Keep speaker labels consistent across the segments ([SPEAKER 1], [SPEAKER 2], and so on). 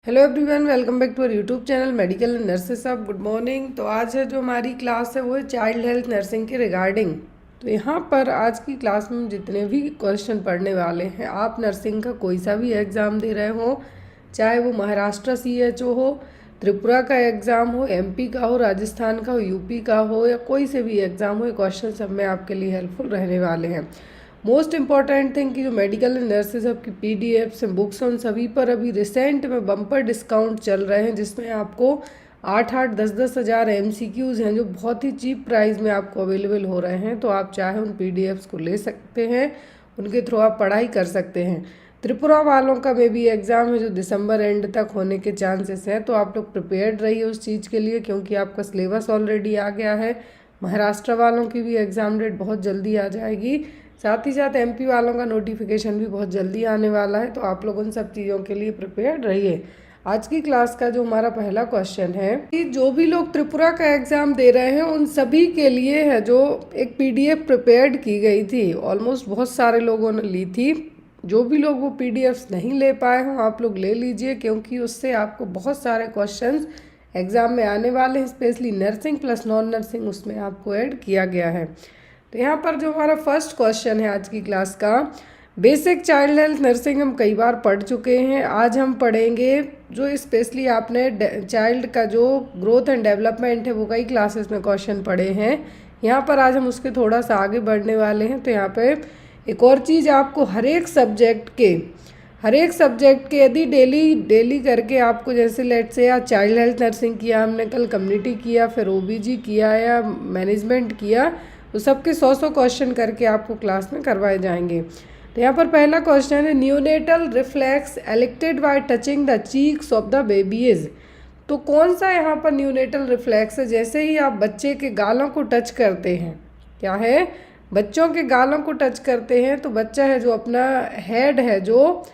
[SPEAKER 1] Hello everyone, welcome back to our YouTube channel medical nurses of good morning. तो आज है जो हमारी क्लास है वो है चाइल्ड हेल्थ नर्सिंग के रिगार्डिंग। तो यहाँ पर आज की क्लास में जितने भी क्वेश्चन पढ़ने वाले हैं, आप नर्सिंग का कोई सा भी एग्ज़ाम दे रहे हो, चाहे वो महाराष्ट्र CHO हो, त्रिपुरा का एग्ज़ाम हो, MP का हो, राजस्थान का हो, UP का हो, या कोई से भी एग्ज़ाम हो, ये क्वेश्चन सब में आपके लिए हेल्पफुल रहने वाले हैं। मोस्ट इम्पॉर्टेंट थिंग कि जो मेडिकल नर्सेज आपकी PDFs हैं, बुक्स, उन सभी पर अभी रिसेंट में बम्पर डिस्काउंट चल रहे हैं, जिसमें आपको 8-8 10-10 हज़ार MCQs हैं जो बहुत ही चीप प्राइस में आपको अवेलेबल हो रहे हैं। तो आप चाहे उन PDFs को ले सकते हैं, उनके थ्रू आप पढ़ाई कर सकते हैं। त्रिपुरा वालों का मे भी एग्ज़ाम है जो दिसंबर एंड तक होने के चांसेस हैं, तो आप लोग प्रिपेयर्ड रहिए उस चीज़ के लिए, क्योंकि आपका सिलेबस ऑलरेडी आ गया है। महाराष्ट्र वालों की भी एग्ज़ाम डेट बहुत जल्दी आ जाएगी, साथ ही साथ MP वालों का नोटिफिकेशन भी बहुत जल्दी आने वाला है। तो आप लोग उन सब चीज़ों के लिए प्रिपेयर्ड रहिए। आज की क्लास का जो हमारा पहला क्वेश्चन है कि जो भी लोग त्रिपुरा का एग्ज़ाम दे रहे हैं उन सभी के लिए है जो एक PDF प्रिपेयर्ड की गई थी, ऑलमोस्ट बहुत सारे लोगों ने ली थी। जो भी लोग वो PDFs नहीं ले पाए हों, आप लोग ले लीजिए, क्योंकि उससे आपको बहुत सारे क्वेश्चंस एग्ज़ाम में आने वाले हैं। Specially nursing plus non nursing उसमें आपको ऐड किया गया है। तो यहाँ पर जो हमारा फर्स्ट क्वेश्चन है आज की क्लास का, बेसिक चाइल्ड हेल्थ नर्सिंग हम कई बार पढ़ चुके हैं। आज हम पढ़ेंगे जो स्पेशली आपने चाइल्ड का जो ग्रोथ एंड डेवलपमेंट है वो कई क्लासेस में क्वेश्चन पढ़े हैं। यहाँ पर आज हम उसके थोड़ा सा आगे बढ़ने वाले हैं। तो यहाँ पे एक और चीज़, आपको हर एक सब्जेक्ट के यदि डेली करके आपको, जैसे लेट से या चाइल्ड हेल्थ नर्सिंग किया हमने, कल कम्युनिटी किया, फिर OBG किया या मैनेजमेंट किया, तो सबके 100 क्वेश्चन करके आपको क्लास में करवाए जाएंगे। तो यहाँ पर पहला क्वेश्चन है, neonatal reflex elicited by touching the cheeks of the babies. तो कौन सा यहाँ पर न्यूनेटल रिफ्लेक्स है? जैसे ही आप बच्चे के गालों को टच करते हैं, क्या है, बच्चों के गालों को टच करते हैं, तो बच्चा है जो अपना हेड है जो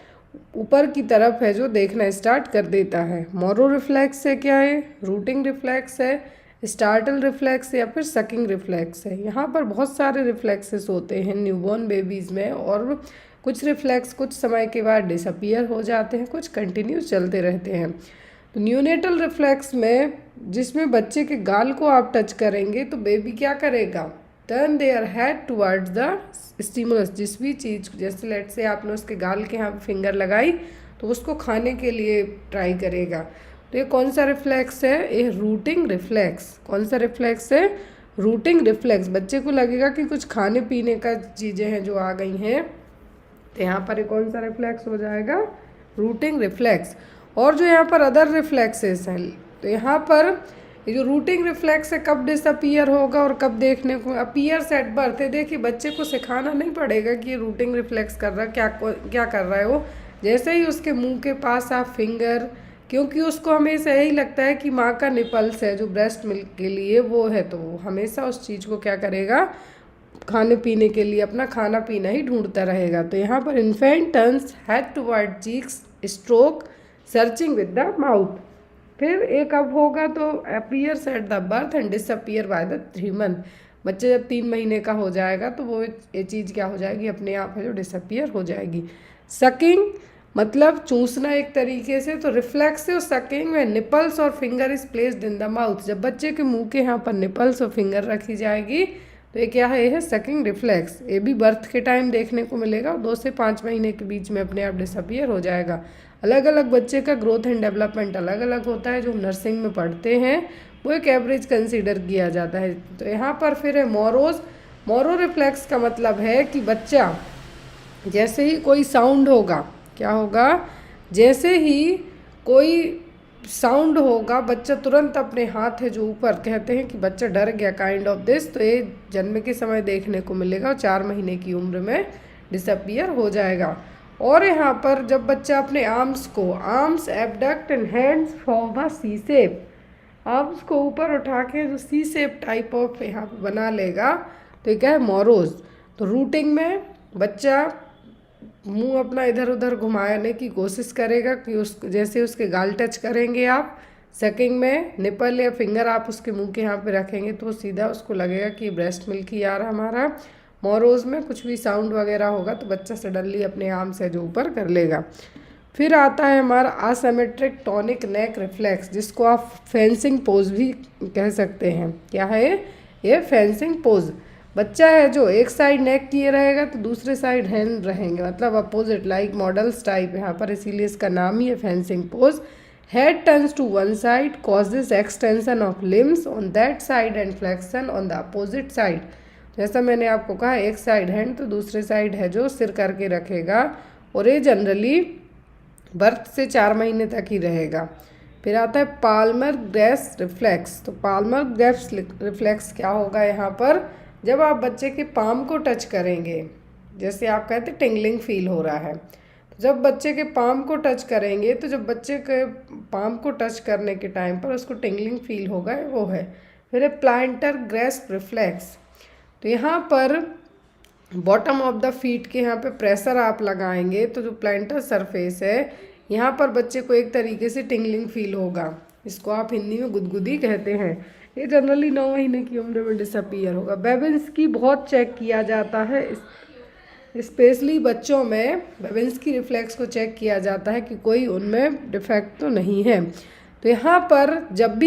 [SPEAKER 1] ऊपर की तरफ है जो देखना स्टार्ट कर देता है। मोरो रिफ्लेक्स है, क्या है, रूटिंग रिफ्लेक्स है, स्टार्टल रिफ्लेक्स या फिर सकिंग रिफ्लेक्स है। यहाँ पर बहुत सारे रिफ्लेक्सेस होते हैं न्यूबॉर्न बेबीज़ में, और कुछ रिफ्लेक्स कुछ समय के बाद डिसअपियर हो जाते हैं, कुछ कंटिन्यूस चलते रहते हैं। तो न्यूनेटल रिफ्लेक्स में जिसमें बच्चे के गाल को आप टच करेंगे तो बेबी क्या करेगा, turn their head towards the stimulus. जिस भी चीज़, जैसे लेट से आपने उसके गाल के यहाँ फिंगर लगाई तो उसको खाने के लिए ट्राई करेगा। तो ये कौन सा रिफ्लेक्स है? ये रूटिंग रिफ्लेक्स। कौन सा रिफ्लेक्स है? Routing reflex. बच्चे को लगेगा कि कुछ खाने पीने का चीज़ें हैं जो आ गई हैं, तो यहाँ पर कौन सा रिफ्लेक्स हो जाएगा? Routing reflex. और जो यहाँ पर अदर रिफ्लेक्सेस हैं, तो यहाँ पर ये जो रूटिंग रिफ्लेक्स है कब डिसअपियर होगा और कब देखने को अपीयर्स एट बर्थ है। देखिए, बच्चे को सिखाना नहीं पड़ेगा कि ये रूटिंग रिफ्लेक्स कर रहा है, क्या कर रहा है वो। जैसे ही उसके मुंह के पास आप फिंगर, क्योंकि उसको हमेशा यही लगता है कि माँ का निपल्स है जो ब्रेस्ट मिल्क के लिए वो है, तो वो हमेशा उस चीज़ को क्या करेगा, खाने पीने के लिए अपना खाना पीना ही ढूंढता रहेगा। तो यहाँ पर infant turns head toward cheeks, stroke, searching with the mouth. फिर एक अब होगा तो appears at the birth and disappear by the 3 month. बच्चे जब 3 महीने का हो जाएगा तो वो ये चीज़ क्या हो जाएगी, अपने आप है जो डिसअपियर हो जाएगी। सकिंग मतलब चूसना एक तरीके से। तो रिफ्लेक्सिव सकिंग में निपल्स और finger is placed in the mouth. जब बच्चे के मुंह के यहाँ पर निपल्स और फिंगर रखी जाएगी तो ये क्या है, ये है सकिंग रिफ्लेक्स। ये भी बर्थ के टाइम देखने को मिलेगा, 2 से 5 महीने के बीच में अपने आप डिसअपियर हो जाएगा। अलग अलग बच्चे का ग्रोथ एंड डेवलपमेंट अलग अलग होता है। जो नर्सिंग में पढ़ते हैं वो एक एवरेज कंसीडर किया जाता है। तो यहाँ पर फिर है मोरोज। मोरो रिफ्लेक्स का मतलब है कि बच्चा जैसे ही कोई साउंड होगा, क्या होगा, जैसे ही कोई साउंड होगा बच्चा तुरंत अपने हाथ है जो ऊपर, कहते हैं कि बच्चा डर गया, काइंड ऑफ दिस। तो ये जन्म के समय देखने को मिलेगा और 4 महीने की उम्र में डिसअपियर हो जाएगा। और यहाँ पर जब बच्चा अपने arms abduct and hands form a C shape, arms को ऊपर उठा के जो सी शेप टाइप ऑफ यहाँ पे बना लेगा, तो ये क्या है, मोरोज। तो रूटिंग में बच्चा मुंह अपना इधर उधर घुमाने की कोशिश करेगा कि जैसे उसके गाल टच करेंगे आप। सकिंग में निपल या फिंगर आप उसके मुंह के यहाँ पे रखेंगे तो सीधा उसको लगेगा कि ब्रेस्ट मिल्क ही आ रहा हमारा। मोरोज में कुछ भी साउंड वगैरह होगा तो बच्चा सडनली अपने आर्म से जो ऊपर कर लेगा। फिर आता है हमारा असिमेट्रिक टॉनिक नेक रिफ्लेक्स, जिसको आप फेंसिंग पोज भी कह सकते हैं। क्या है ये? Fencing pose. बच्चा है जो एक साइड नेक किए रहेगा तो दूसरे साइड हैंड रहेंगे, मतलब अपोजिट, लाइक मॉडल्स टाइप यहाँ पर, इसीलिए इसका नाम ही है fencing pose. Head turns to one side causes extension of limbs on that side and flexion on the opposite side. जैसा मैंने आपको कहा, एक साइड हैंड तो दूसरे साइड है जो सिर करके रखेगा, और ये जनरली बर्थ से 4 महीने तक ही रहेगा। फिर आता है पाल्मर ग्रेव्स रिफ्लेक्स। तो पाल्मर ग्रेव्स रिफ्लेक्स क्या होगा यहाँ पर? जब आप बच्चे के पाम को टच करेंगे, जैसे आप कहते हैं टिंगलिंग फील हो रहा है, तो जब बच्चे के पाम को टच करेंगे तो जब बच्चे के पाम को टच करने के टाइम पर उसको टिंगलिंग फील होगा, वो है। फिर है प्लांटर ग्रेस्प रिफ्लेक्स। तो यहाँ पर बॉटम ऑफ द फीट के यहाँ पे प्रेशर आप लगाएंगे तो जो प्लांटर सरफेस है यहाँ पर बच्चे को एक तरीके से टिंगलिंग फील होगा। इसको आप हिंदी में गुदगुदी कहते हैं। ये जनरली 9 महीने की उम्र में डिसअपीयर होगा। बेबिन्स्की बहुत चेक किया जाता है, स्पेशली बच्चों में बेबिन्स्की रिफ्लेक्स को चेक किया जाता है कि कोई उनमें डिफेक्ट तो नहीं है। तो यहाँ पर जब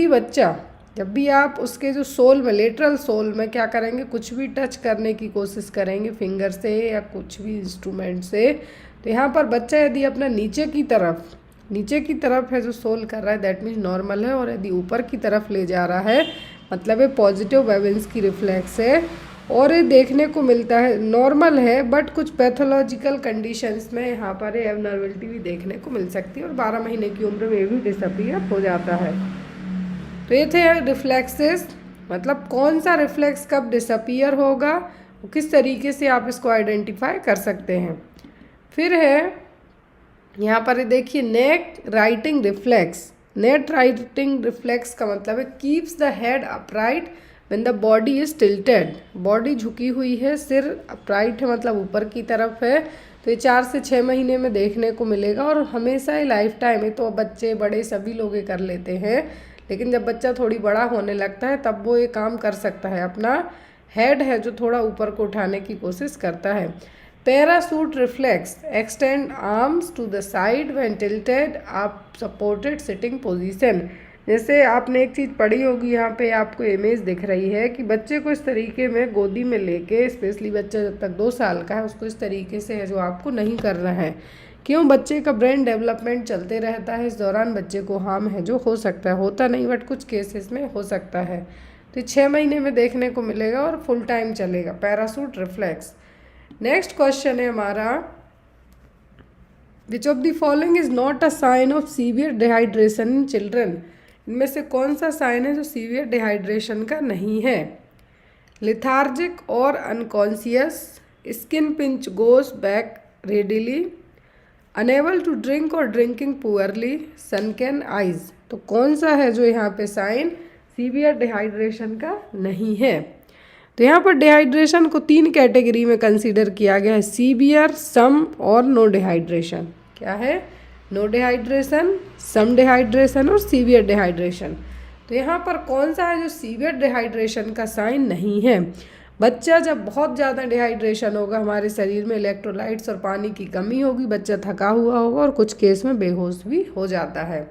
[SPEAKER 1] भी आप उसके जो सोल में, लेटरल सोल में क्या करेंगे, कुछ भी टच करने की कोशिश करेंगे फिंगर से या कुछ भी इंस्ट्रूमेंट से, तो यहाँ पर बच्चा यदि अपना नीचे की तरफ है जो सोल कर रहा है, दैट मीन्स नॉर्मल है, और यदि ऊपर की तरफ ले जा रहा है मतलब ये पॉजिटिव बेबिन्स्की रिफ्लेक्स है। और ये देखने को मिलता है नॉर्मल है, बट कुछ पैथोलॉजिकल कंडीशंस में यहाँ पर एबनॉर्मलिटी भी देखने को मिल सकती है, और 12 महीने की उम्र में भी डिसअपीयर हो जाता है। तो ये थे रिफ्लेक्सेस, मतलब कौन सा रिफ्लेक्स कब डिसअपीयर होगा, किस तरीके से आप इसको आइडेंटिफाई कर सकते हैं। फिर है यहाँ पर देखिए नेक राइटिंग रिफ्लेक्स। नेक राइटिंग रिफ्लेक्स का मतलब है keeps the head upright when the body is tilted. Body झुकी हुई है, सिर अपराइट है मतलब ऊपर की तरफ है। तो ये 4 से 6 महीने में देखने को मिलेगा, और हमेशा ही लाइफ टाइम है। तो बच्चे बड़े सभी लोग ये कर लेते हैं, लेकिन जब बच्चा थोड़ी बड़ा होने लगता है तब वो ये काम कर सकता है, अपना हेड है जो थोड़ा ऊपर को उठाने की कोशिश करता है। Parachute reflex, extend arms to the side when tilted up supported sitting position. जैसे आपने एक चीज़ पढ़ी होगी, यहाँ पे आपको इमेज दिख रही है कि बच्चे को इस तरीके में गोदी में लेके, स्पेशली बच्चा जब तक 2 साल का है उसको इस तरीके से है जो आपको नहीं करना है। क्यों? बच्चे का ब्रेन डेवलपमेंट चलते रहता है, इस दौरान बच्चे को हार्म है जो हो सकता है, होता नहीं बट कुछ केसेस में हो सकता है। तो 6 महीने में देखने को मिलेगा और फुल टाइम चलेगा पैरासूट रिफ्लेक्स। नेक्स्ट क्वेश्चन है हमारा, which of the following is not a sign of severe dehydration in children. इनमें से कौन सा साइन है जो सीवियर डिहाइड्रेशन का नहीं है? लिथार्जिक और unconscious, skin pinch goes back readily, unable to drink और ड्रिंकिंग पुअरली, सनकेन आइज। तो कौन सा है जो यहाँ पे साइन सीवियर डिहाइड्रेशन का नहीं है? तो यहाँ पर डिहाइड्रेशन को 3 कैटेगरी में कंसीडर किया गया है, सीवियर, सम और नो डिहाइड्रेशन। क्या है? नो डिहाइड्रेशन, सम डिहाइड्रेशन और सीवियर डिहाइड्रेशन। तो यहाँ पर कौन सा है जो सीवियर डिहाइड्रेशन का साइन नहीं है? बच्चा जब बहुत ज़्यादा डिहाइड्रेशन होगा, हमारे शरीर में इलेक्ट्रोलाइट्स और पानी की कमी होगी, बच्चा थका हुआ होगा और कुछ केस में बेहोश भी हो जाता है।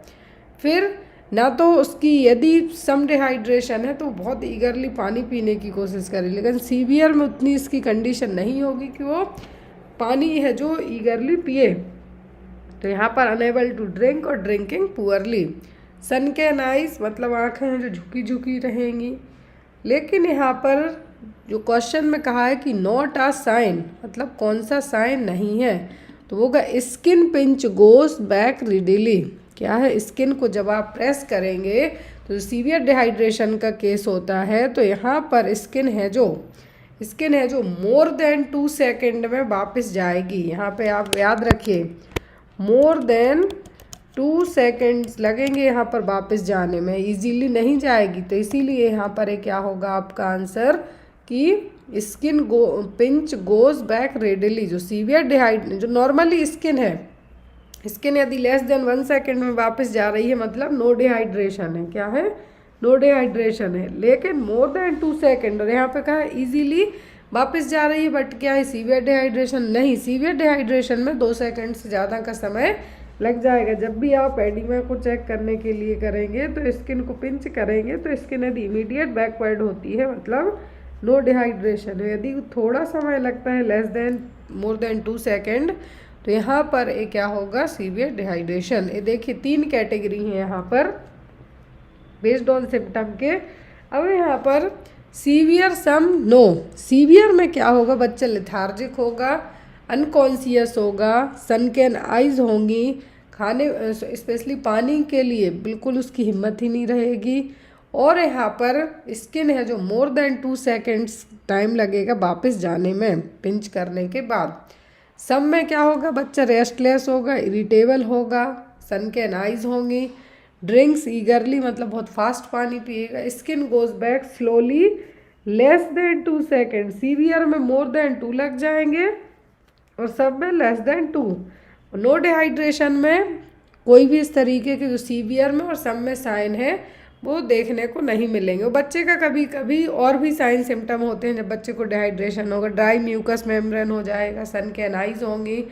[SPEAKER 1] फिर ना तो उसकी यदि सम डिहाइड्रेशन है तो बहुत ईगरली पानी पीने की कोशिश करे, लेकिन सीवियर में उतनी इसकी कंडीशन नहीं होगी कि वो पानी है जो ईगरली पिए। तो यहाँ पर अनेबल टू ड्रिंक और ड्रिंकिंग पुअरली। सनकेन आइज मतलब आँखें हैं जो झुकी झुकी रहेंगी। लेकिन यहाँ पर जो क्वेश्चन में कहा है कि नॉट अ साइन, मतलब कौन सा साइन नहीं है, तो वो का स्किन पिंच गोज बैक रिडिली। क्या है? स्किन को जब आप प्रेस करेंगे तो सीवियर डिहाइड्रेशन का केस होता है, तो यहाँ पर स्किन है जो मोर देन 2 सेकेंड में वापस जाएगी। यहाँ पे आप याद रखिए, मोर देन 2 सेकेंड्स लगेंगे यहाँ पर वापस जाने में, इजीली नहीं जाएगी। तो इसीलिए यहाँ पर क्या होगा आपका आंसर कि skin pinch goes back readily. जो सीवियर जो नॉर्मली स्किन है, स्किन यदि लेस देन 1 सेकेंड में वापस जा रही है मतलब नो डिहाइड्रेशन है। क्या है? नो डिहाइड्रेशन है। लेकिन मोर देन 2 सेकेंड, और यहाँ पे कहा है इजीली वापस जा रही है, बट क्या है? सीवियर डिहाइड्रेशन नहीं। सीवियर डिहाइड्रेशन में 2 सेकेंड से ज़्यादा का समय लग जाएगा। जब भी आप एडिमा को चेक करने के लिए करेंगे तो स्किन को पिंच करेंगे तो स्किन यदि इमीडिएट बैकवर्ड होती है मतलब नो डिहाइड्रेशन है। यदि थोड़ा समय लगता है less then more than 2 second तो यहाँ पर ये क्या होगा, सीवियर डिहाइड्रेशन। ये देखिए 3 कैटेगरी है यहाँ पर बेस्ड ऑन सिम्टम के। अब यहाँ पर सीवियर सम नो, सीवियर में क्या होगा, बच्चा लेथार्जिक होगा, अनकॉन्शियस होगा, सनकेन आइज होंगी, खाने स्पेशली पानी के लिए बिल्कुल उसकी हिम्मत ही नहीं रहेगी, और यहाँ पर स्किन है जो मोर देन 2 सेकेंड्स टाइम लगेगा वापस जाने में पिंच करने के बाद। सब में क्या होगा, बच्चा रेस्टलेस होगा, इरिटेबल होगा, सनकेन आइज होंगी, ड्रिंक्स ईगरली मतलब बहुत फास्ट पानी पिएगा, skin goes back slowly less than 2 second, severe में मोर देन 2 लग जाएंगे और सब में लेस देन 2। नो डिहाइड्रेशन में कोई भी इस तरीके के जो सीवियर में और सब में साइन है वो देखने को नहीं मिलेंगे। और बच्चे का कभी कभी और भी साइन सिम्टम होते हैं जब बच्चे को डिहाइड्रेशन होगा, ड्राई म्यूकस मेम्ब्रेन हो जाएगा, सनकेन आइज होंगी,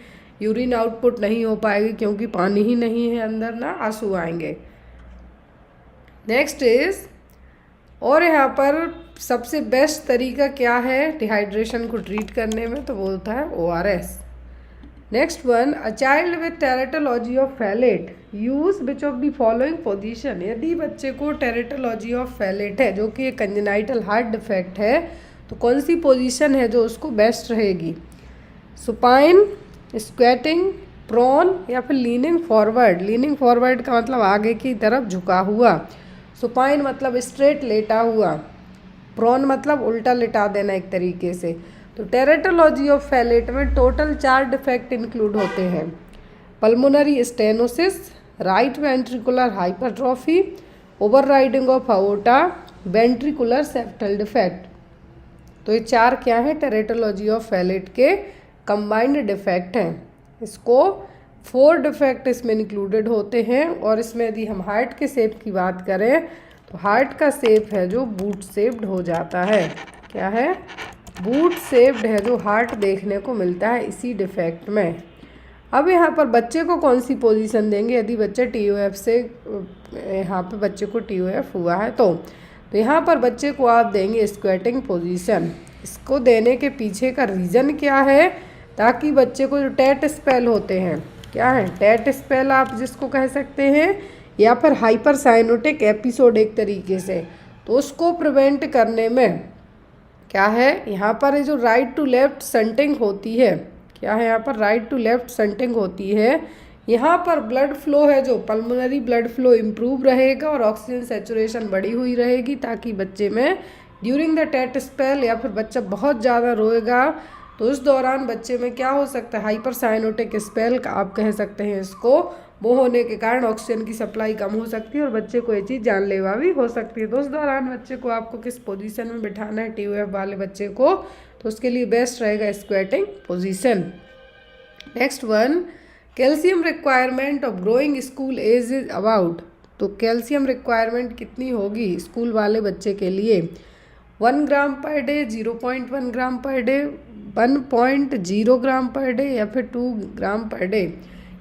[SPEAKER 1] यूरिन आउटपुट नहीं हो पाएगी क्योंकि पानी ही नहीं है अंदर, ना आंसू आएंगे। नेक्स्ट इज, और यहाँ पर सबसे बेस्ट तरीका क्या है डिहाइड्रेशन को ट्रीट करने में, तो वो होता है ORS। Next one, a child with teratology of Fallot use which of the following position. यदि बच्चे को टेरेटोलॉजी ऑफ फैलेट है जो कि एक कंजेनाइटल हार्ट डिफेक्ट है तो कौन सी पोजीशन है जो उसको बेस्ट रहेगी, सुपाइन, स्क्वेटिंग, प्रोन या फिर लीनिंग फॉरवर्ड। लीनिंग फॉरवर्ड का मतलब आगे की तरफ झुका हुआ, सुपाइन मतलब स्ट्रेट लेटा हुआ, प्रोन मतलब उल्टा लिटा देना एक तरीके से। तो टेरेटोलॉजी ऑफ फैलेट में टोटल 4 डिफेक्ट इंक्लूड होते हैं, pulmonary stenosis, right ventricular hypertrophy, overriding of aorta, ventricular septal defect. तो ये 4 क्या है, टेरेटोलॉजी ऑफ फैलेट के कंबाइंड डिफेक्ट हैं। इसको 4 डिफेक्ट इसमें इंक्लूडेड होते हैं। और इसमें यदि हम हार्ट के शेप की बात करें तो हार्ट का शेप है जो बूट शेप्ड हो जाता है। क्या है, बूट शेप्ड है जो हार्ट देखने को मिलता है इसी डिफेक्ट में। अब यहाँ पर बच्चे को कौन सी पोजीशन देंगे, यदि बच्चा TOF से यहाँ पे बच्चे को TOF हुआ है तो यहाँ पर बच्चे को आप देंगे स्क्वेटिंग पोजीशन। इसको देने के पीछे का रीज़न क्या है, ताकि बच्चे को जो टेट स्पेल होते हैं, क्या है टेट स्पेल आप जिसको कह सकते हैं, या फिर हाइपर साइनोटिक एपिसोड एक तरीके से, तो उसको प्रिवेंट करने में क्या है, यहाँ पर जो राइट टू लेफ्ट संटिंग होती है, क्या है यहाँ पर राइट टू लेफ्ट संटिंग होती है, यहाँ पर ब्लड फ्लो है जो पल्मोनरी ब्लड फ्लो इम्प्रूव रहेगा और ऑक्सीजन सेचुरेशन बढ़ी हुई रहेगी, ताकि बच्चे में ड्यूरिंग द टेट स्पेल या फिर बच्चा बहुत ज़्यादा रोएगा तो उस दौरान बच्चे में क्या हो सकता है, हाइपर साइनोटिक स्पेल का आप कह सकते हैं इसको, वो होने के कारण ऑक्सीजन की सप्लाई कम हो सकती है और बच्चे को ये चीज़ जानलेवा भी हो सकती है। तो उस दौरान बच्चे को आपको किस पोजीशन में बिठाना है TOF वाले बच्चे को, तो उसके लिए बेस्ट रहेगा squatting position. Next one, calcium requirement of growing school age is about. तो कैल्शियम रिक्वायरमेंट कितनी होगी स्कूल वाले बच्चे के लिए, 1 ग्राम पर डे, 0.1 ग्राम पर डे, 1.0 ग्राम पर डे या फिर 2 ग्राम पर डे।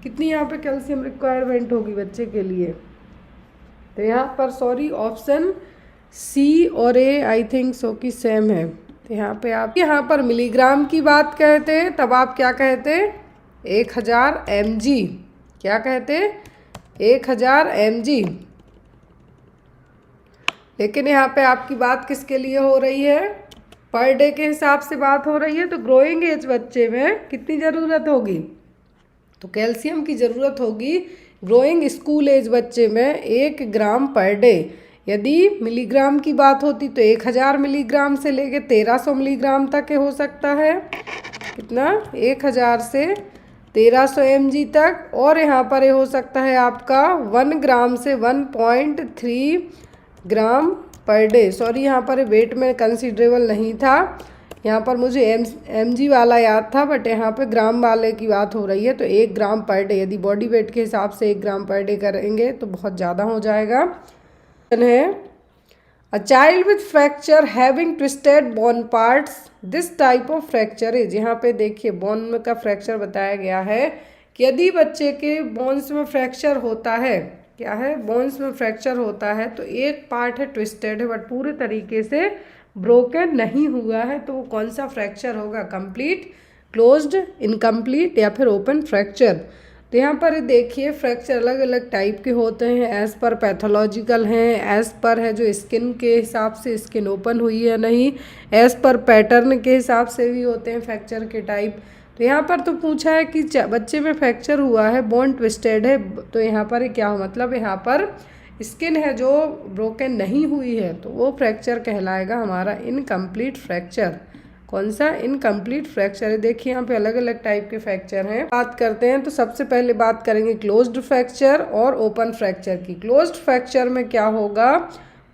[SPEAKER 1] कितनी यहाँ पे कैल्शियम रिक्वायरमेंट होगी बच्चे के लिए, तो यहाँ पर सॉरी ऑप्शन C और A आई थिंक सो कि सेम है। तो यहाँ पे आप यहाँ पर मिलीग्राम की बात कहते हैं तब आप क्या कहते हैं 1000 mg, क्या कहते हैं 1000 mg। लेकिन यहाँ पे आपकी बात किसके लिए हो रही है, पर डे के हिसाब से बात हो रही है। तो ग्रोइंग एज बच्चे में कितनी ज़रूरत होगी, तो कैल्शियम की ज़रूरत होगी ग्रोइंग स्कूल एज बच्चे में 1 ग्राम पर डे। यदि मिलीग्राम की बात होती तो 1000 मिलीग्राम से लेके 1300 मिलीग्राम तक हो सकता है, कितना 1000 से 1300 mg तक। और यहाँ पर ये हो सकता है आपका 1 ग्राम से 1.3 ग्राम पर डे। सॉरी यहाँ पर वेट में कंसिडरेबल नहीं था, यहाँ पर मुझे mg वाला याद था, बट यहाँ पे ग्राम वाले की बात हो रही है। तो 1 ग्राम पर डे, यदि बॉडी वेट के हिसाब से 1 ग्राम पर डे करेंगे तो बहुत ज़्यादा हो जाएगा। है a child with fracture having twisted bone parts, this type of fracture is. यहाँ पे देखिए बोन का फ्रैक्चर बताया गया है कि यदि बच्चे के बोन्स में फ्रैक्चर होता है, क्या है, बोन्स में फ्रैक्चर होता है, तो एक पार्ट है ट्विस्टेड है बट पूरे तरीके से ब्रोकन नहीं हुआ है, तो वो कौन सा फ्रैक्चर होगा, कंप्लीट, क्लोज्ड, इनकम्प्लीट या फिर ओपन फ्रैक्चर। तो यहाँ पर देखिए फ्रैक्चर अलग अलग टाइप के होते हैं, एज पर पैथोलॉजिकल हैं, एज पर है जो स्किन के हिसाब से स्किन ओपन हुई है नहीं, एज पर पैटर्न के हिसाब से भी होते हैं फ्रैक्चर के टाइप। तो यहाँ पर तो पूछा है कि बच्चे में फ्रैक्चर हुआ है, बोन ट्विस्टेड है, तो यहाँ पर क्या हो, मतलब यहाँ पर स्किन है जो ब्रोकन नहीं हुई है, तो वो फ्रैक्चर कहलाएगा हमारा इनकम्प्लीट फ्रैक्चर। कौन सा, इनकम्प्लीट फ्रैक्चर है। देखिए यहाँ पे अलग अलग टाइप के फ्रैक्चर हैं, बात करते हैं। तो सबसे पहले बात करेंगे क्लोज्ड फ्रैक्चर और ओपन फ्रैक्चर की। क्लोज्ड फ्रैक्चर में क्या होगा,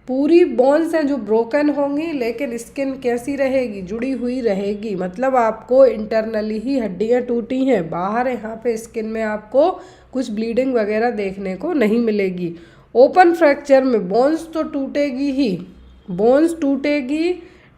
[SPEAKER 1] पूरी बोन्स हैं जो ब्रोकन होंगी लेकिन स्किन कैसी रहेगी, जुड़ी हुई रहेगी, मतलब आपको इंटरनली ही हड्डियां टूटी हैं, बाहर यहाँ पे स्किन में आपको कुछ ब्लीडिंग वगैरह देखने को नहीं मिलेगी। ओपन फ्रैक्चर में बोन्स तो टूटेगी ही, बोन्स टूटेगी,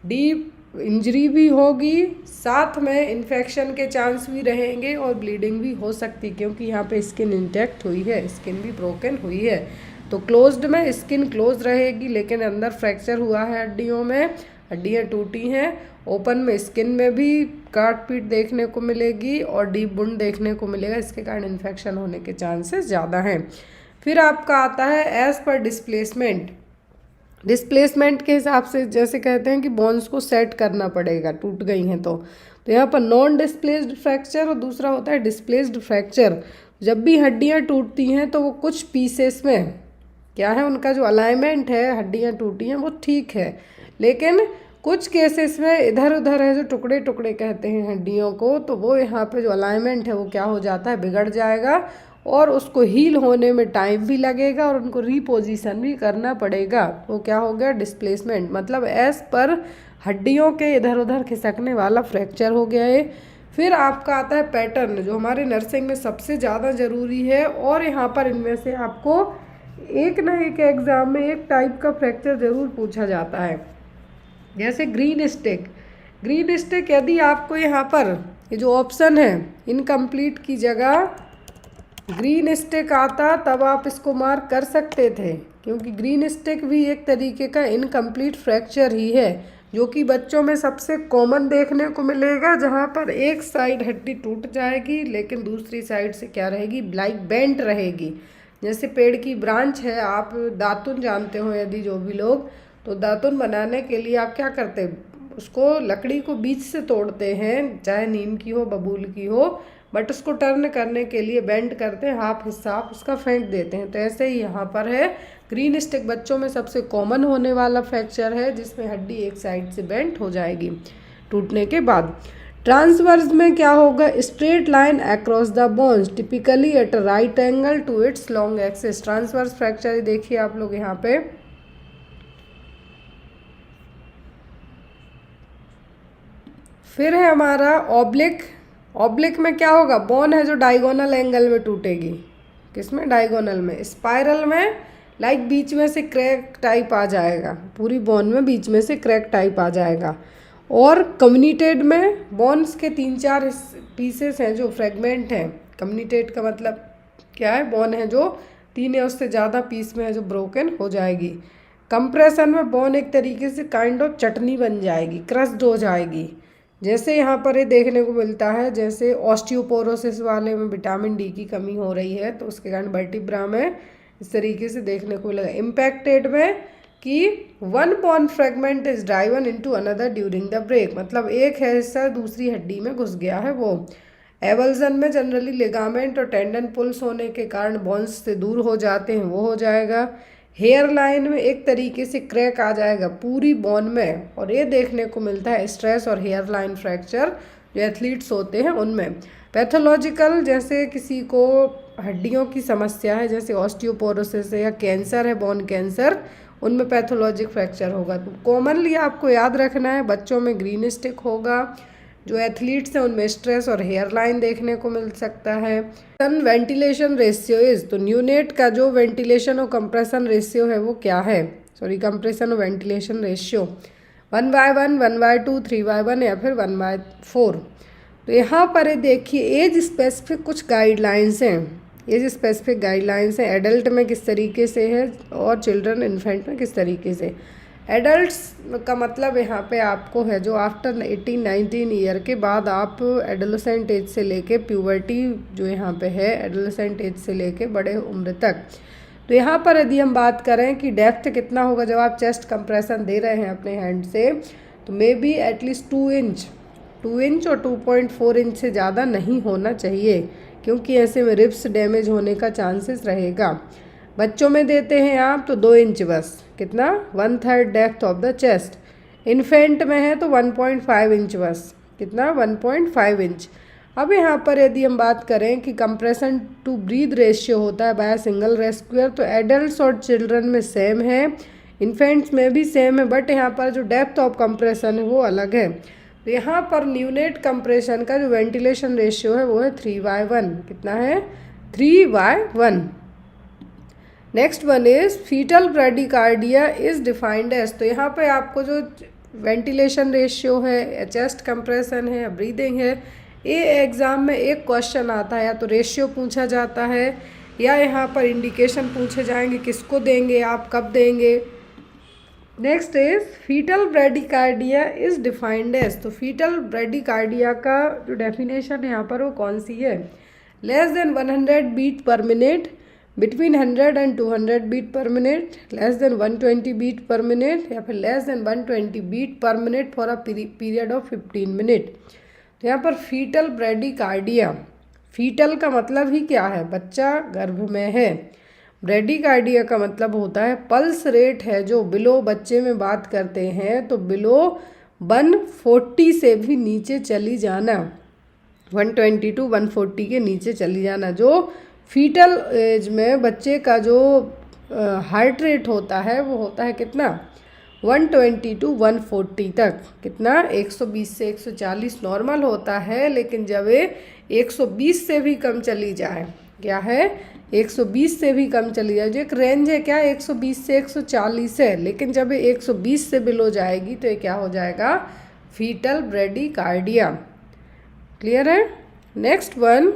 [SPEAKER 1] डीप इंजरी भी होगी, साथ में इन्फेक्शन के चांस भी रहेंगे और ब्लीडिंग भी हो सकती, क्योंकि यहाँ पे स्किन इंटैक्ट हुई है, स्किन भी ब्रोकन हुई है। तो क्लोज्ड में स्किन क्लोज रहेगी लेकिन अंदर फ्रैक्चर हुआ है हड्डियों में, हड्डियाँ टूटी हैं। ओपन में स्किन में भी काट पीट देखने को मिलेगी और डीप वुंड देखने को मिलेगा, इसके कारण इन्फेक्शन होने के चांसेस ज़्यादा हैं। फिर आपका आता है एज पर डिस्प्लेसमेंट। डिस्प्लेसमेंट के हिसाब से जैसे कहते हैं कि बोन्स को सेट करना पड़ेगा, टूट गई हैं तो यहाँ पर नॉन डिस्प्लेस्ड फ्रैक्चर और दूसरा होता है डिस्प्लेस्ड फ्रैक्चर। जब भी हड्डियाँ टूटती हैं तो वो कुछ पीसेस में क्या है, उनका जो अलाइनमेंट है, हड्डियाँ टूटी हैं वो ठीक है, लेकिन कुछ केसेस में इधर उधर है जो टुकड़े टुकड़े कहते हैं हड्डियों को, तो वो यहाँ पे जो अलाइनमेंट है वो क्या हो जाता है, बिगड़ जाएगा और उसको हील होने में टाइम भी लगेगा और उनको रीपोजिशन भी करना पड़ेगा। तो क्या हो गया, डिस्प्लेसमेंट, मतलब एज पर हड्डियों के इधर उधर खिसकने वाला फ्रैक्चर हो गया है। फिर आपका आता है पैटर्न, जो हमारे नर्सिंग में सबसे ज़्यादा ज़रूरी है, और यहाँ पर इनमें से आपको एक ना एक एग्ज़ाम में एक टाइप का फ्रैक्चर ज़रूर पूछा जाता है, जैसे ग्रीन स्टिक। ग्रीन स्टिक यदि आपको यहाँ पर ये जो ऑप्शन है इनकम्प्लीट की जगह ग्रीन स्टिक आता तब आप इसको मार्क कर सकते थे, क्योंकि ग्रीन स्टिक भी एक तरीके का इनकम्प्लीट फ्रैक्चर ही है, जो कि बच्चों में सबसे कॉमन देखने को मिलेगा, जहाँ पर एक साइड हड्डी टूट जाएगी लेकिन दूसरी साइड से क्या रहेगी, लाइक बेंट रहेगी। जैसे पेड़ की ब्रांच है, आप दातुन जानते हो यदि जो भी लोग, तो दातुन बनाने के लिए आप क्या करते हैं, उसको लकड़ी को बीच से तोड़ते हैं, चाहे नीम की हो बबूल की हो, बट उसको टर्न करने के लिए बेंड करते हैं, हाफ हिस्सा आप उसका फेंक देते हैं। तो ऐसे ही यहाँ पर है, ग्रीन स्टिक बच्चों में सबसे कॉमन होने वाला फ्रैक्चर है, जिसमें हड्डी एक साइड से बेंट हो जाएगी टूटने के बाद। ट्रांसवर्स में क्या होगा, straight line across the bones typically at right angle to its long axis. Transverse fracture देखिए आप लोग यहाँ पे, फिर है हमारा ऑब्लिक। ऑब्लिक में क्या होगा, बोन है जो डायगोनल एंगल में टूटेगी, किसमें, डायगोनल में। स्पाइरल में लाइक बीच में से क्रैक टाइप आ जाएगा, पूरी बोन में बीच में से क्रैक टाइप आ जाएगा। और कम्युनिटेड में बोन्स के 3-4 पीसेस हैं जो फ्रेगमेंट हैं। कम्युनिटेड का मतलब क्या है, बोन है जो 3 या उससे ज़्यादा पीस में है जो ब्रोकन हो जाएगी। कंप्रेशन में बोन एक तरीके से काइंड ऑफ चटनी बन जाएगी, क्रस्ड हो जाएगी, जैसे यहाँ पर ये देखने को मिलता है, जैसे ऑस्टियोपोरोसिस वाले में विटामिन डी की कमी हो रही है तो उसके कारण वर्टिब्रा में इस तरीके से देखने को मिलेगा। इम्पैक्टेड में कि one bone fragment is driven into another during the break, मतलब एक है हिस्सा दूसरी हड्डी में घुस गया है वो। एवल्जन में जनरली लिगामेंट और टेंडन पुल्स होने के कारण बोन्स से दूर हो जाते हैं, वो हो जाएगा। हेयर लाइन में एक तरीके से क्रैक आ जाएगा पूरी बोन में, और ये देखने को मिलता है स्ट्रेस और हेयर लाइन फ्रैक्चर जो एथलीट्स होते हैं उनमें। पैथोलॉजिकल, जैसे किसी को हड्डियों की समस्या है, जैसे ऑस्टियोपोरोसिस है या कैंसर है, बोन कैंसर, उनमें पैथोलॉजिक फ्रैक्चर होगा। तो कॉमनली आपको याद रखना है, बच्चों में ग्रीन स्टिक होगा, जो एथलीट्स हैं उनमें स्ट्रेस और हेयर लाइन देखने को मिल सकता है। वेंटिलेशन रेशियो इज, तो न्यूनेट का जो वेंटिलेशन और कंप्रेशन रेशियो है वो क्या है, सॉरी कंप्रेशन और वेंटिलेशन रेशियो 1/1, 1/2, 3/1 या फिर 1/4। तो यहाँ पर ये देखिए एज स्पेसिफिक कुछ गाइडलाइंस हैं। एज स्पेसिफिक गाइडलाइंस हैं, एडल्ट में किस तरीके से है और चिल्ड्रन इन्फेंट में किस तरीके से। एडल्ट्स का मतलब यहाँ पे आपको है जो आफ्टर 18-19 ईयर के बाद आप एडोलेसेंट एज से लेके प्यूबर्टी जो यहाँ पे है एडोलेसेंट एज से लेके बड़े उम्र तक। तो यहाँ पर यदि हम बात करें कि डेप्थ कितना होगा जब आप चेस्ट कंप्रेशन दे रहे हैं अपने हैंड से, तो मे बी एटलीस्ट 2 इंच और 2.4 इंच से ज़्यादा नहीं होना चाहिए, क्योंकि ऐसे में रिब्स डैमेज होने का चांसेस रहेगा। बच्चों में देते हैं आप तो 2 इंच बस, कितना 1/3 depth of the chest. Infant में है तो 1.5 इंच बस, कितना 1.5 इंच। अब यहाँ पर यदि हम बात करें कि कंप्रेशन टू ब्रीथ रेशियो होता है बाय सिंगल रेस्क्यूअर, तो एडल्ट्स और चिल्ड्रन में सेम है, इन्फेंट्स में भी सेम है, बट यहाँ पर जो डेप्थ ऑफ कंप्रेशन है वो अलग है। तो यहाँ पर न्यूनेट कंप्रेशन का जो वेंटिलेशन रेशियो है वो है 3/1, कितना है 3/1। Next one is foetal bradycardia is defined as, तो यहाँ पे आपको जो वेंटिलेशन रेशियो है, चेस्ट कंप्रेशन है, ब्रीदिंग है, ये एग्ज़ाम में एक क्वेश्चन आता है, या तो रेशियो पूछा जाता है या यहाँ पर इंडिकेशन पूछे जाएंगे किसको देंगे आप, कब देंगे। Next is foetal bradycardia is defined as, तो फीटल ब्रेडिकार्डिया का जो डेफिनेशन है यहाँ पर वो कौन सी है, less than 100 beat per minute, between 100 and 200 beat per minute, less than 120 beat per minute, या फिर less than 120 beat per minute for a period of 15 minute. तो यहाँ पर फीटल ब्रेडिकार्डिया, फीटल का मतलब ही क्या है, बच्चा गर्भ में है। ब्रेडिकार्डिया का मतलब होता है पल्स रेट है जो बिलो, बच्चे में बात करते हैं तो बिलो 140 से भी नीचे चली जाना, 120 to 140 के नीचे चली जाना। जो फीटल एज में बच्चे का जो हार्ट रेट होता है वो होता है कितना 120 to 140 तक, कितना 120 से 140 नॉर्मल होता है, लेकिन जब ये 120 से भी कम चली जाए, क्या है 120 से भी कम चली जाए, जो एक रेंज है क्या 120 से 140 है, लेकिन जब ये 120 से बिलो जाएगी तो ये क्या हो जाएगा फीटल ब्रेडिकार्डिया। क्लियर है। नेक्स्ट वन,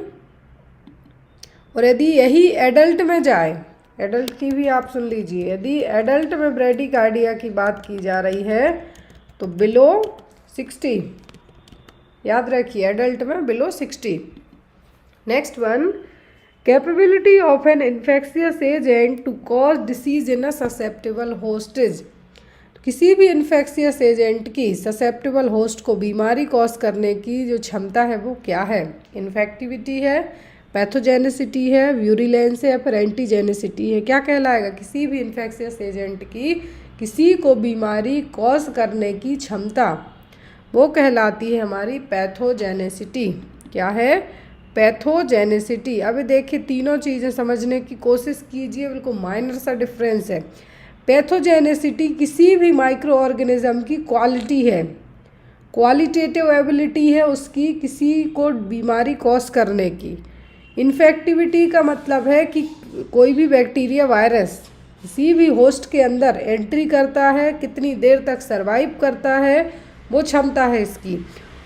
[SPEAKER 1] और यदि यही एडल्ट में जाए, एडल्ट की भी आप सुन लीजिए, यदि एडल्ट में ब्रेडिकार्डिया की बात की जा रही है तो बिलो 60, याद रखिए एडल्ट में below 60। Next one, capability of an infectious agent to cause disease in a susceptible hostage, किसी भी इन्फेक्शियस एजेंट की ससेप्टेबल होस्ट को बीमारी कॉज करने की जो क्षमता है वो क्या है, इन्फेक्टिविटी है, पैथोजेनिसिटी है, व्यूरिलेंस है, या फिर एंटीजेनिसिटी है। क्या कहलाएगा, किसी भी इन्फेक्शियस एजेंट की किसी को बीमारी कॉज करने की क्षमता वो कहलाती है हमारी पैथोजेनिसिटी। क्या है, पैथोजेनिसिटी। अब देखिए तीनों चीज़ें समझने की कोशिश कीजिए, बिल्कुल माइनर सा डिफरेंस है। पैथोजेनिसिटी किसी भी माइक्रो ऑर्गेनिज्म की क्वालिटी है, क्वालिटेटिव एबिलिटी है उसकी किसी को बीमारी कॉज करने की। इन्फेक्टिविटी का मतलब है कि कोई भी बैक्टीरिया वायरस किसी भी होस्ट के अंदर एंट्री करता है, कितनी देर तक सरवाइव करता है, वो क्षमता है इसकी।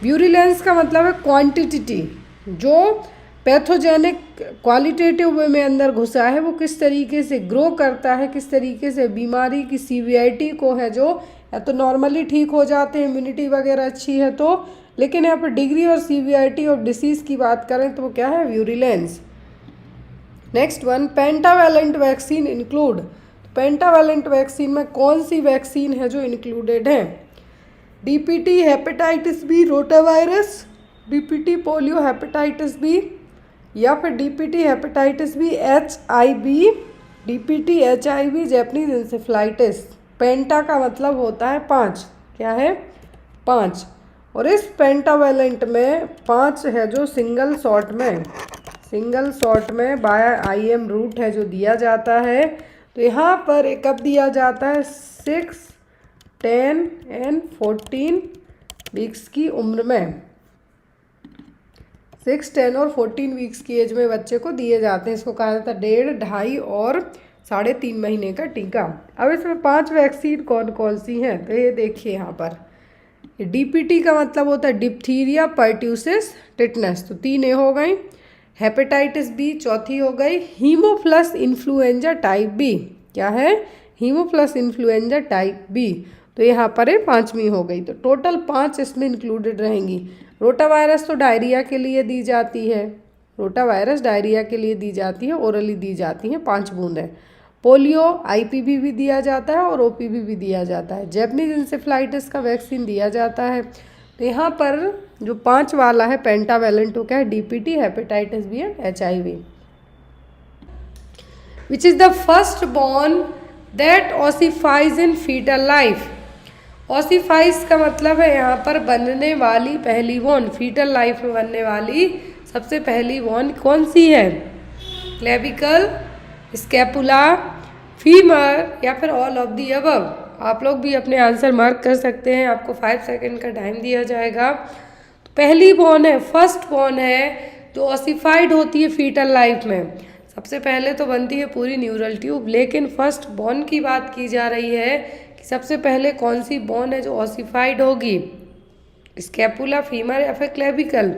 [SPEAKER 1] व्यूरिलेंस का मतलब है क्वांटिटी, जो पैथोजेनिक क्वालिटेटिव वे में अंदर घुसा है वो किस तरीके से ग्रो करता है, किस तरीके से बीमारी की सीवियरिटी को है जो या तो नॉर्मली ठीक हो जाते हैं, इम्यूनिटी वगैरह अच्छी है तो, लेकिन यहाँ पर डिग्री और सीवियरिटी ऑफ डिसीज़ की बात करें तो वो क्या है virulence. Next one, pentavalent vaccine include, pentavalent vaccine में कौन सी वैक्सीन है जो इंक्लूडेड है, DPT hepatitis B rotavirus, DPT polio hepatitis B, या फिर DPT hepatitis B HIV, DPT HIV Japanese encephalitis. Penta का मतलब होता है 5, क्या है 5, और इस पेंटावैलेंट में 5 है जो सिंगल शॉट में बाय IM रूट है जो दिया जाता है। तो यहाँ पर कब दिया जाता है 6, 10 and 14 वीक्स की उम्र में, 6, 10 और 14 वीक्स की एज में बच्चे को दिए जाते हैं। इसको कहा जाता है 1.5, 2.5 और 3.5 महीने का टीका। अब इसमें 5 वैक्सीन कौन कौन सी हैं तो ये देखिए यहाँ पर, डीपीटी का मतलब होता है डिप्थीरिया पर्ट्यूसिस टिटनस, तो 3 ए हो गई। हेपेटाइटिस बी चौथी हो गई। हीमोप्लस इन्फ्लुएंजा टाइप बी, क्या है? हीमोप्लस इन्फ्लुएंजा टाइप बी, तो यहाँ पर 5वीं हो गई। तो टोटल 5 इसमें इंक्लूडेड रहेंगी। रोटावायरस तो डायरिया के लिए दी जाती है, रोटावायरस डायरिया के लिए दी जाती है, ओरली दी जाती है, 5 बूंदें। पोलियो आईपीवी भी दिया जाता है और ओपीवी भी दिया जाता है। जैपनीज इंसेफ्लाइटिस का वैक्सीन दिया जाता है। तो यहाँ पर जो 5 वाला है पेंटावेलेंट, तो क्या है? DPT, hepatitis B and HIV। Which is the first bone that ossifies in fetal life. Ossifies का मतलब है यहाँ पर बनने वाली पहली बॉर्न, फीटल लाइफ में बनने वाली सबसे पहली बॉर्न कौन सी है? क्लेविकल, स्कैपुला, फीमर या फिर ऑल ऑफ दी अबव। आप लोग भी अपने आंसर मार्क कर सकते हैं, आपको 5 सेकंड का टाइम दिया जाएगा। तो पहली बॉर्न है, फर्स्ट बॉर्न है जो ऑसिफाइड होती है फीटल लाइफ में। सबसे पहले तो बनती है पूरी न्यूरल ट्यूब, लेकिन फर्स्ट बॉर्न की बात की जा रही है कि सबसे पहले कौन सी बॉर्न है जो ऑसिफाइड होगी? स्कैपुला, फीमर या फिर क्लेविकल।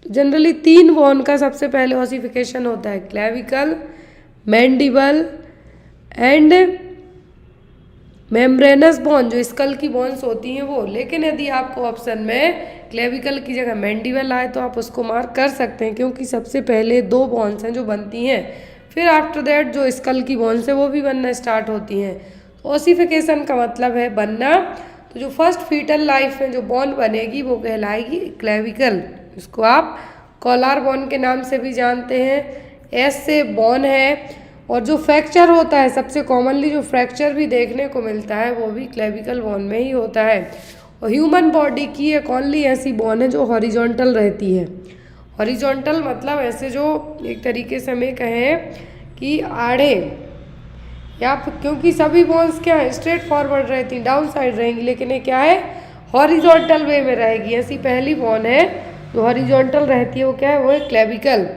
[SPEAKER 1] जनरली 3 बॉर्न का सबसे पहले ऑसिफिकेशन होता है, clavicle, mandible and membranes bone, जो स्कल की बोन्स होती हैं वो। लेकिन यदि आपको ऑप्शन में क्लेविकल की जगह मैंडिबल आए तो आप उसको मार्क कर सकते हैं, क्योंकि सबसे पहले 2 बोन्स हैं जो बनती हैं, फिर आफ्टर दैट जो स्कल की बोन्स है वो भी बनना स्टार्ट होती हैं। तो ऑसिफिकेशन का मतलब है बनना। तो जो फर्स्ट फीटल लाइफ में जो बोन बनेगी वो कहलाएगी क्लेविकल। इसको आप कॉलार बोन के नाम से भी जानते हैं। एस से बोन है। और जो फ्रैक्चर होता है, सबसे कॉमनली जो फ्रैक्चर भी देखने को मिलता है वो भी क्लेविकल बोन में ही होता है। और ह्यूमन बॉडी की एक ओनली ऐसी बोन है जो हॉरिजॉन्टल रहती है। हॉरिजॉन्टल मतलब ऐसे जो एक तरीके से हमें कहें कि आड़े, या क्योंकि सभी बोन्स क्या है? स्ट्रेट फॉरवर्ड रहती हैं, डाउन साइड रहेंगी, लेकिन ये क्या है? हॉरिजॉन्टल वे में रहेगी। ऐसी पहली बोन है जो हॉरिजॉन्टल रहती है, वो क्या है? वो है क्लेविकल।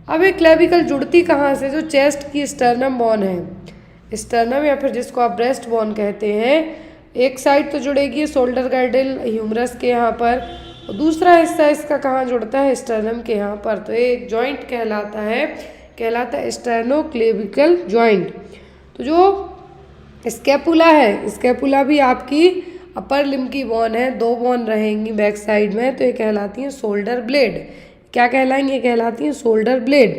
[SPEAKER 1] अब ये क्लेविकल जुड़ती कहाँ से? जो चेस्ट की स्टर्नम बोन है, स्टर्नम या फिर जिसको आप ब्रेस्ट बोन कहते हैं, एक साइड तो जुड़ेगी शोल्डर गार्डल ह्यूमरस के यहाँ पर, और दूसरा हिस्सा इसका कहाँ जुड़ता है? स्टर्नम के यहाँ पर। तो ये एक जॉइंट कहलाता है स्टर्नोक्लेविकल जॉइंट। तो जो स्कैपुला है, स्कैपुला भी आपकी अपर लिम्ब की बोन है, 2 बोन रहेंगी बैक साइड में, तो ये कहलाती हैं शोल्डर ब्लेड। क्या कहलाएंगे? कहलाती हैं शोल्डर ब्लेड।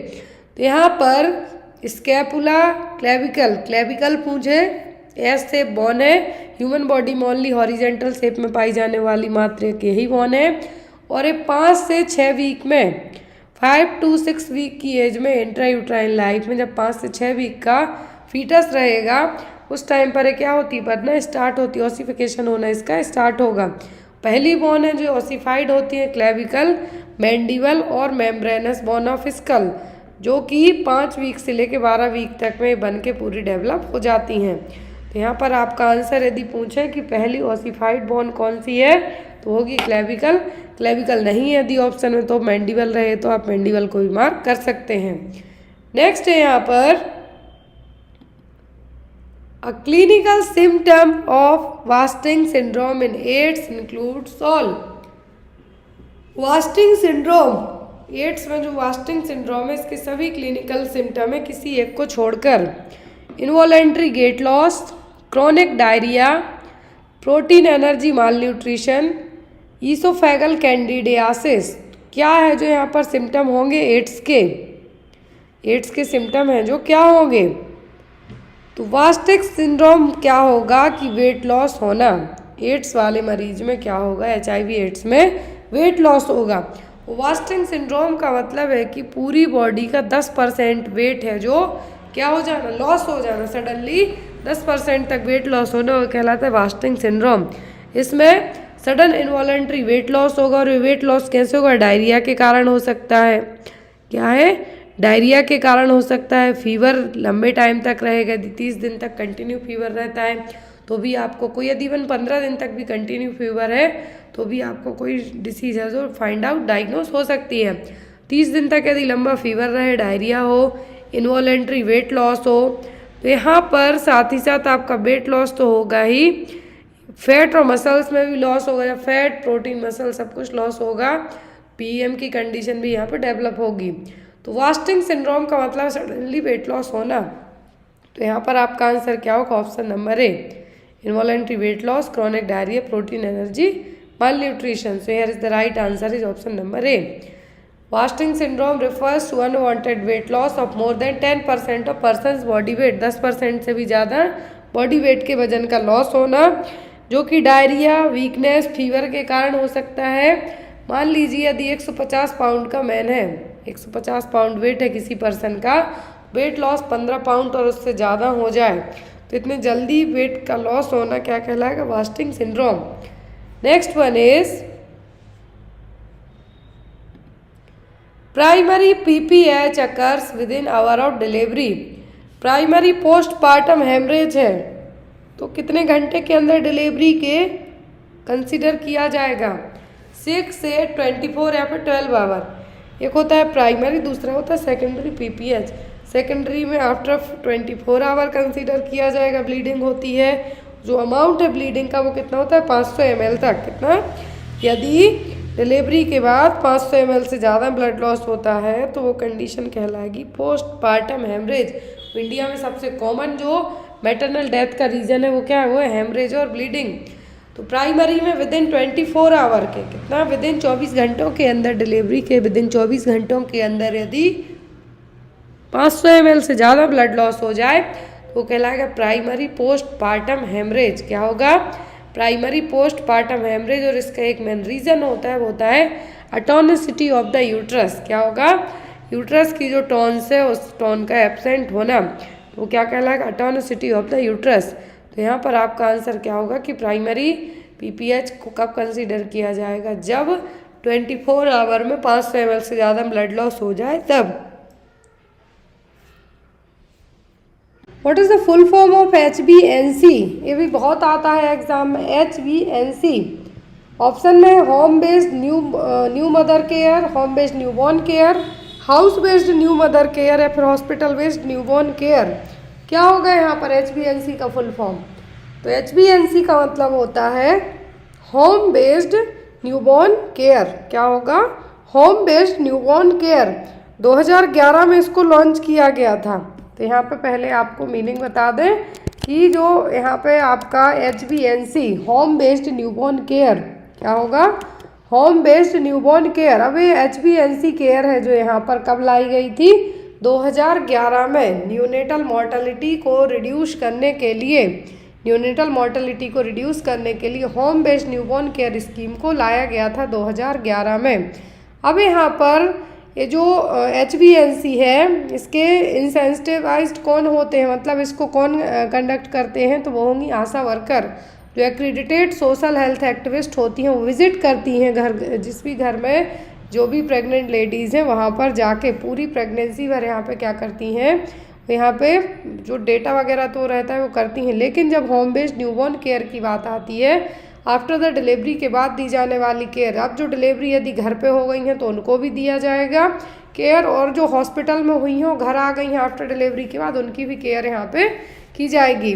[SPEAKER 1] तो यहाँ पर स्कैपुला, क्लेविकल, क्लेविकल पूछे, एस से बोन है, ह्यूमन बॉडी में ओनली हॉरिजेंटल शेप में पाई जाने वाली मात्र एक यही बोन है। और ये 5 से 6 वीक में, 5 to 6 वीक की एज में इंट्रायूट्राइन लाइफ में, जब 5 से 6 वीक का फीटस रहेगा उस टाइम पर क्या होती है? बनना स्टार्ट होती है, ऑसिफिकेशन होना इसका स्टार्ट होगा। पहली बोन है जो ऑसिफाइड होती है क्लेविकल, मैंडिबल और मेम्ब्रेनस बोन ऑफ स्कल, जो कि 5 वीक से लेकर 12 वीक तक में बन के पूरी डेवलप हो जाती हैं। तो यहाँ पर आपका आंसर यदि पूछे कि पहली ऑसिफाइड बोन कौन सी है, तो होगी क्लेविकल। क्लेविकल नहीं है यदि ऑप्शन में तो मैंडिबल रहे तो आप मैंडिबल को भी मार्क कर सकते हैं। नेक्स्ट है यहाँ पर A clinical symptom of Wasting syndrome in AIDS includes all. Wasting syndrome, AIDS में जो वास्टिंग सिंड्रोम है इसके सभी क्लिनिकल सिम्टम है किसी एक को छोड़कर। Involuntary weight loss, chronic diarrhoea, protein energy malnutrition, oesophageal candidiasis. क्या है जो यहाँ पर सिम्टम होंगे एड्स के? एड्स के सिम्टम हैं जो क्या होंगे? तो वास्टिंग सिंड्रोम क्या होगा कि वेट लॉस होना। एड्स वाले मरीज में क्या होगा? HIV एड्स में वेट लॉस होगा। वास्टिंग सिंड्रोम का मतलब है कि पूरी बॉडी का 10% वेट है जो क्या हो जाना? लॉस हो जाना। सडनली 10% तक वेट लॉस होना वो कहलाता है वास्टिंग सिंड्रोम। इसमें सडन इनवॉलेंट्री वेट लॉस होगा। और वेट लॉस कैसे होगा? डायरिया के कारण हो सकता है। क्या है? डायरिया के कारण हो सकता है। फीवर लंबे टाइम तक रहेगा, यदि 30 दिन तक कंटिन्यू फीवर रहता है तो भी आपको कोई, यदि इवन 15 दिन तक भी कंटिन्यू फीवर है तो भी आपको कोई डिसीज है जो फाइंड आउट डायग्नोस हो सकती है। 30 दिन तक यदि लंबा फीवर रहे, डायरिया हो, इनवॉलेंट्री वेट लॉस हो, तो यहाँ पर साथ ही साथ आपका वेट लॉस तो होगा ही, फैट और मसल्स में भी लॉस होगा, या फैट प्रोटीन मसल सब कुछ लॉस होगा, पीएम की कंडीशन भी यहाँ पे डेवलप होगी। तो वास्टिंग सिंड्रोम का मतलब सडनली वेट लॉस होना। तो यहाँ पर आपका आंसर क्या होगा? Option number A, involuntary weight loss, chronic diarrhoea, protein energy, malnutrition. So here is the right answer is option number A. Wasting syndrome refers to unwanted weight loss of more than 10% of person's body weight. 10% से भी ज़्यादा body weight के वजन का loss होना, जो कि diarrhoea, weakness, fever के कारण हो सकता है। मान लीजिए यदि 150 पाउंड का मैन है, 150 पाउंड वेट है किसी पर्सन का, वेट लॉस 15 पाउंड और उससे ज़्यादा हो जाए, तो इतने जल्दी वेट का लॉस होना क्या कहलाएगा? Wasting syndrome. Next one is primary PPH occurs within hour of delivery. Primary postpartum haemorrhage है तो कितने घंटे के अंदर डिलीवरी के कंसिडर किया जाएगा? 6 से 24 या फिर 12 आवर। एक होता है प्राइमरी, दूसरा होता है सेकेंडरी पीपीएच। सेकेंडरी में आफ्टर 24 आवर कंसिडर किया जाएगा, ब्लीडिंग होती है। जो अमाउंट है ब्लीडिंग का वो कितना होता है? 500 ml तक। कितना? यदि डिलीवरी के बाद 500 ml से ज़्यादा ब्लड लॉस होता है तो वो कंडीशन कहलाएगी पोस्टपार्टम हेमरेज। इंडिया में सबसे कॉमन जो मैटरनल डेथ का रीज़न है वो क्या है? वो है हेमरेज और ब्लीडिंग। तो प्राइमरी में विद इन 24 आवर के, कितना? विद इन 24 घंटों के अंदर, डिलीवरी के विद इन 24 घंटों के अंदर यदि 500 ml से ज़्यादा ब्लड लॉस हो जाए तो वो कहलाएगा प्राइमरी पोस्टपार्टम हेमरेज। क्या होगा? Primary postpartum haemorrhage. और इसका एक मेन रीज़न होता है, वो होता है अटोनिसिटी ऑफ द यूट्रस। क्या होगा? यूट्रस की जो टॉन्स है उस टॉन का एब्सेंट होना, तो वो क्या कहलाएगा? अटोनिसिटी ऑफ द यूट्रस। तो यहाँ पर आपका आंसर क्या होगा कि प्राइमरी पीपीएच को कब कंसीडर किया जाएगा? जब 24 आवर में 500 ml से ज़्यादा ब्लड लॉस हो जाए तब। What is the full form of HbNc? ये भी बहुत आता है एग्जाम में, HbNc। ऑप्शन में home based new mother care, home based newborn care, house based new mother care, या फिर हॉस्पिटल बेस्ड न्यूबॉर्न केयर। क्या होगा यहाँ पर HbNc का फुल फॉर्म? तो HbNc का मतलब होता है होम बेस्ड न्यूबॉर्न केयर। क्या होगा? Home based newborn care. 2011 में इसको लॉन्च किया गया था। तो यहाँ पे पहले आपको मीनिंग बता दें कि जो यहाँ पे आपका HbNc home based newborn care, क्या होगा? Home based newborn care. अब ये HbNc केयर है जो यहाँ पर कब लाई गई थी? 2011 में। न्यूनेटल मॉर्टेलिटी को रिड्यूस करने के लिए, न्यूनेटल मॉर्टेलिटी को रिड्यूस करने के लिए home based newborn care scheme को लाया गया था 2011 में। अब यहाँ पर ये जो HbNc है, इसके इंसेंसिटाइज्ड कौन होते हैं, मतलब इसको कौन कंडक्ट करते हैं? तो वो होंगी आशा वर्कर, जो एक्रीडिटेड सोशल हेल्थ एक्टिविस्ट होती हैं। वो विजिट करती हैं घर, जिस भी घर में जो भी प्रेग्नेंट लेडीज़ हैं वहाँ पर जाके पूरी प्रेगनेंसी भर यहाँ पे क्या करती हैं? यहाँ पे जो डेटा वगैरह तो रहता है वो करती हैं। लेकिन जब होम बेस्ड न्यूबॉर्न केयर की बात आती है, आफ्टर द डिलीवरी के बाद दी जाने वाली केयर, अब जो डिलीवरी यदि घर पे हो गई हैं तो उनको भी दिया जाएगा केयर, और जो हॉस्पिटल में हुई हैं घर आ गई हैं आफ्टर डिलीवरी के बाद, उनकी भी केयर यहाँ पे की जाएगी।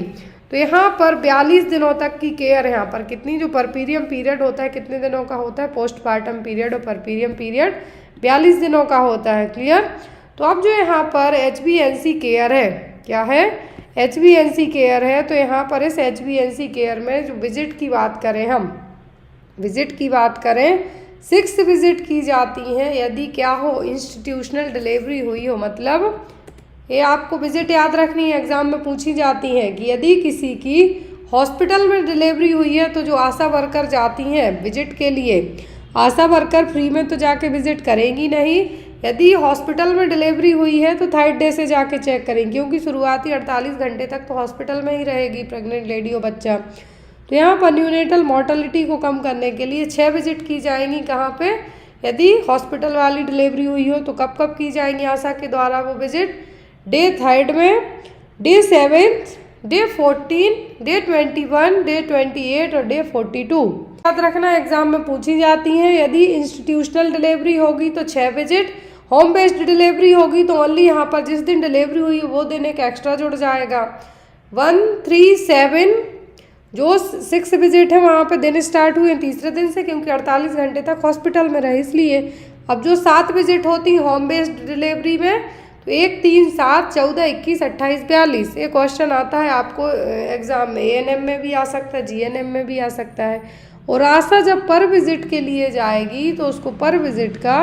[SPEAKER 1] तो यहाँ पर 42 दिनों तक की केयर, यहाँ पर कितनी, जो परपीरियम पीरियड होता है कितने दिनों का होता है? पोस्टपार्टम पीरियड और परपीरियम पीरियड 42 दिनों का होता है। क्लियर? तो अब जो यहाँ पर HbNc केयर है, क्या है? HbNc केयर है। तो यहाँ पर इस HbNc केयर में जो विजिट की बात करें, हम विजिट की बात करें, 6 विजिट की जाती हैं यदि क्या हो? इंस्टीट्यूशनल डिलीवरी हुई हो। मतलब ये आपको विजिट याद रखनी है, एग्जाम में पूछी जाती हैं कि यदि किसी की हॉस्पिटल में डिलीवरी हुई है तो जो आशा वर्कर जाती हैं विजिट के लिए, आशा वर्कर फ्री में तो जाके विजिट करेंगी नहीं। यदि हॉस्पिटल में डिलीवरी हुई है तो 3rd डे से जाके चेक करेंगे, क्योंकि शुरुआती 48 घंटे तक तो हॉस्पिटल में ही रहेगी प्रेग्नेंट लेडी और बच्चा। तो यहाँ पर न्यूनेटल मॉर्टेलिटी को कम करने के लिए 6 विजिट की जाएंगी। कहाँ पे? यदि हॉस्पिटल वाली डिलीवरी हुई हो तो कब कब की जाएंगी आशा के द्वारा वो विजिट? डे 3rd में, day 7th, day 14, day 21, day 28 और डे 42। याद रखना एग्जाम में पूछी जाती हैं। यदि इंस्टीट्यूशनल डिलीवरी होगी तो 6 विजिट, होम बेस्ड डिलीवरी होगी तो ओनली यहाँ पर जिस दिन डिलीवरी हुई वो दिन एक एक्स्ट्रा जुड़ जाएगा। 1, 3, 7, जो 6 विजिट है वहाँ पे दिन स्टार्ट हुए तीसरे दिन से, क्योंकि 48 घंटे तक हॉस्पिटल में रहे इसलिए। अब जो 7 विजिट होती होम बेस्ड डिलीवरी में, तो 1, 3, 7, 14, 21, 28, 42 ये क्वेश्चन आता है आपको एग्ज़ाम में। एएनएम में भी आ सकता है, जीएनएम में भी आ सकता है। और आशा जब पर विजिट के लिए जाएगी तो उसको पर विजिट का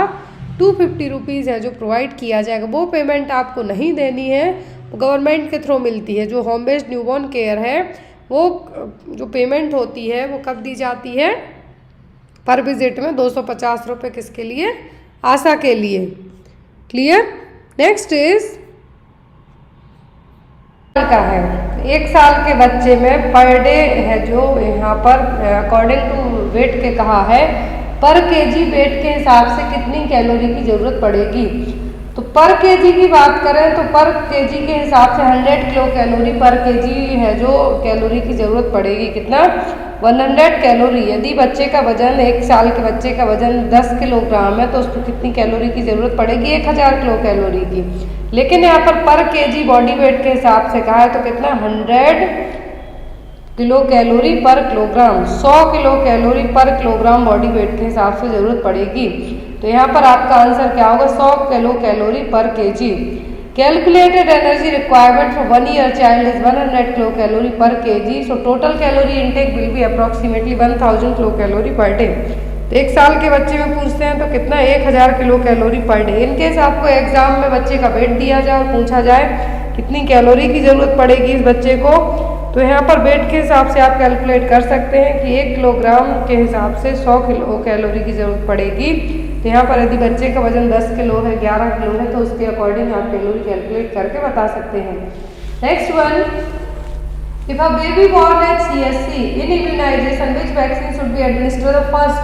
[SPEAKER 1] 250 रुपीज़ है जो प्रोवाइड किया जाएगा। वो पेमेंट आपको नहीं देनी है, वो गवर्नमेंट के थ्रू मिलती है। जो होम बेस्ड न्यूबॉर्न केयर है वो जो पेमेंट होती है वो कब दी जाती है? पर विजिट में 250 रुपये किसके लिए? आशा के लिए। क्लियर? नेक्स्ट इज का है 1 साल के बच्चे में पर डे है जो यहाँ पर अकॉर्डिंग टू वेट के कहा है, पर केजी वेट के हिसाब से कितनी कैलोरी की ज़रूरत पड़ेगी। तो पर केजी की बात करें तो पर केजी के हिसाब से 100 किलो कैलोरी पर केजी है जो कैलोरी की ज़रूरत पड़ेगी। कितना? 100 कैलोरी। यदि बच्चे का वजन 1 साल के बच्चे का वजन 10 किलोग्राम है तो उसको कितनी कैलोरी की ज़रूरत पड़ेगी? 1000 किलो कैलोरी की। लेकिन यहाँ पर केजी बॉडी वेट के हिसाब से कहा है तो कितना? 100 किलो कैलोरी पर किलोग्राम। 100 किलो कैलोरी पर किलोग्राम बॉडी वेट के हिसाब से ज़रूरत पड़ेगी। तो यहाँ पर आपका आंसर क्या होगा? 100 kilo calorie per KG. Calculated energy requirement for 1 year child is 100 kilo calorie per KG. So total calorie intake will be approximately 1000 kilo calorie per day. तो 1 साल के बच्चे में पूछते हैं तो कितना? 1000 kilo calorie per day. In case आपको एग्जाम में बच्चे का वेट दिया जाए और पूछा जाए कितनी कैलोरी की ज़रूरत पड़ेगी इस बच्चे को, तो यहाँ पर वेट के हिसाब से आप कैलकुलेट कर सकते हैं कि 1 किलोग्राम के हिसाब से 100 किलो कैलोरी की ज़रूरत पड़ेगी। तो यहाँ पर यदि बच्चे का वजन 10 किलो है, 11 किलो है, तो उसके अकॉर्डिंग आप कैलोरी कैलकुलेट करके बता सकते हैं। Next one, if a baby born at CSC in immunisation which vaccine should be administered first.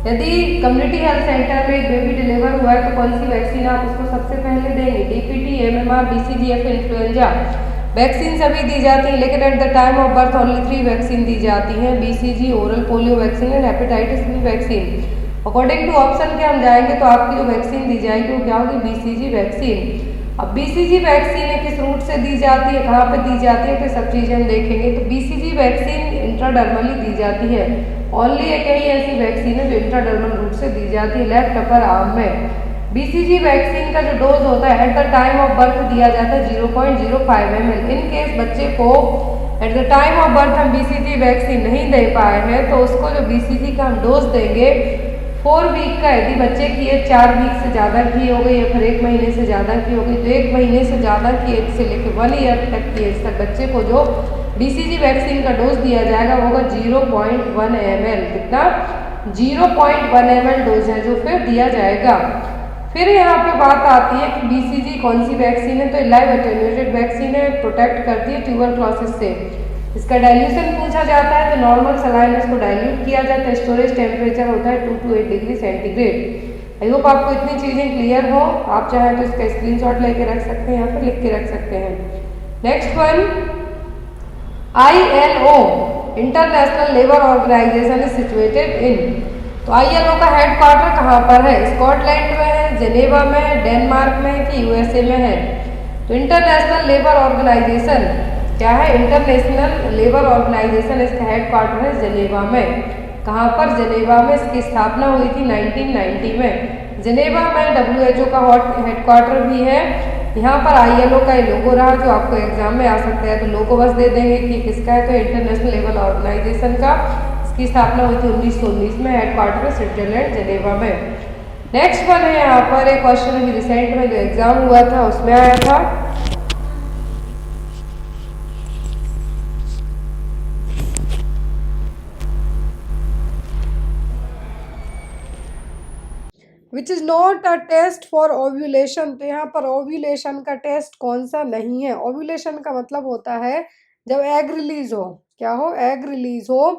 [SPEAKER 1] यदि कम्युनिटी हेल्थ सेंटर में एक बेबी डिलीवर हुआ है तो कौन सी वैक्सीन आप उसको सबसे पहले देंगे? DPT, MMR, BCG, influenza vaccine सभी दी जाती हैं, लेकिन at the time of birth only 3 vaccine दी जाती हैं, BCG, oral polio vaccine and hepatitis B vaccine. According to option के हम जाएंगे तो आपकी जो वैक्सीन दी जाएगी वो क्या होगी? BCG vaccine. अब BCG वैक्सीन किस रूट से दी जाती है, कहाँ पे दी जाती है, तो सब चीज़ें हम देखेंगे। तो BCG वैक्सीन इंट्राडर्मली दी जाती है। ओनली एक ही ऐसी वैक्सीन है जो इंट्राडर्मल रूट से दी जाती है, लेफ्ट अपर आर्म में। BCG वैक्सीन का जो डोज होता है eight the time of birth दिया जाता है 0.05 ml। इन केस बच्चे को eight the time of birth हम BCG वैक्सीन नहीं दे पाए हैं तो उसको जो BCG का हम डोज देंगे 4 वीक का, यदि बच्चे की एज 4 वीक से ज़्यादा की हो गई या फिर 1 महीने से ज़्यादा की हो गई, तो 1 महीने से ज़्यादा की एज से लेकर 1 ईयर तक की एज तक बच्चे को जो BCG वैक्सीन का डोज दिया जाएगा वो होगा 0.1 ml। कितना? 0.1 ml डोज है जो फिर दिया जाएगा। फिर यहाँ पे बात आती है कि BCG कौन सी वैक्सीन है, तो लाइव एटेन्यूएटेड वैक्सीन है, प्रोटेक्ट करती है ट्यूबरक्लोसिस से। इसका डाइल्यूशन पूछा जाता है तो नॉर्मल सलाइन इसको डाइल्यूट किया जाता है। स्टोरेज टेम्परेचर होता है 2 to 8 degree centigrade. I hope आपको इतनी चीज़ें क्लियर हो। आप चाहें तो इसका स्क्रीनशॉट लेके रख सकते हैं, यहाँ पर लिख के रख सकते हैं। Next one, ILO international labour organisation is situated in. तो ILO का हेड क्वार्टर कहाँ पर है? स्कॉटलैंड में है, जेनेवा में है, डेनमार्क में है कि USA में है? तो इंटरनेशनल लेबर ऑर्गेनाइजेशन क्या है? इंटरनेशनल लेबर ऑर्गेनाइजेशन, इसका हेड क्वार्टर है जेनेवा में। कहाँ पर? जेनेवा में। इसकी स्थापना हुई थी 1990 में। जेनेवा में WHO का हेड क्वार्टर भी है। यहाँ पर ILO का ये लोगो रहा जो आपको एग्जाम में आ सकता है, तो लोगो बस दे देंगे कि किसका है, तो इंटरनेशनल लेबर ऑर्गेनाइजेशन का। इसकी स्थापना हुई थी 1919 में, हेड क्वार्टर स्विट्जरलैंड जेनेवा में। नेक्स्ट वन है यहाँ पर एक क्वेश्चन अभी रिसेंट में जो एग्जाम हुआ था उसमें आया था, which is not a test for ovulation. तो यहाँ पर ओव्यूलेशन का टेस्ट कौन सा नहीं है? ओव्यूलेशन का मतलब होता है जब एग रिलीज हो। क्या हो? एग रिलीज हो।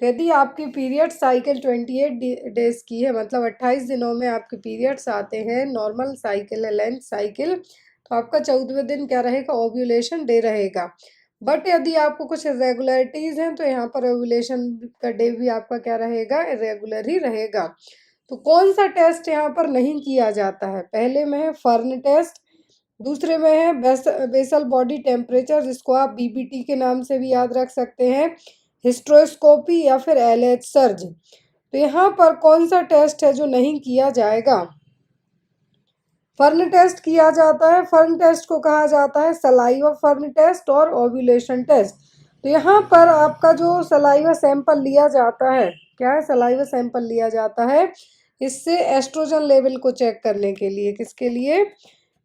[SPEAKER 1] तो यदि आपकी पीरियड साइकिल 28 डेज की है, मतलब 28 दिनों में आपके पीरियड्स आते हैं, नॉर्मल साइकिल है, लेंथ साइकिल, तो आपका 14वें दिन क्या रहेगा? ओव्यूलेशन डे रहेगा। बट यदि आपको कुछ इरेगुलरिटीज़ हैं तो यहाँ पर ओव्यूलेशन का डे भी आपका क्या रहेगा? इरेगुलर ही रहेगा। तो कौन सा टेस्ट यहाँ पर नहीं किया जाता है? पहले में है फर्न टेस्ट, दूसरे में है बेसल बॉडी टेम्परेचर जिसको आप BBT के नाम से भी याद रख सकते हैं, हिस्ट्रोस्कोपी या फिर LH सर्ज। तो यहाँ पर कौन सा टेस्ट है जो नहीं किया जाएगा? फर्न टेस्ट किया जाता है। फर्न टेस्ट को कहा जाता है सलाइवा फर्न टेस्ट और ओव्यूलेशन टेस्ट। तो यहाँ पर आपका जो सलाइवा सैंपल लिया जाता है, क्या है, सलाइवा सैंपल लिया जाता है इससे एस्ट्रोजन लेवल को चेक करने के लिए। किसके लिए?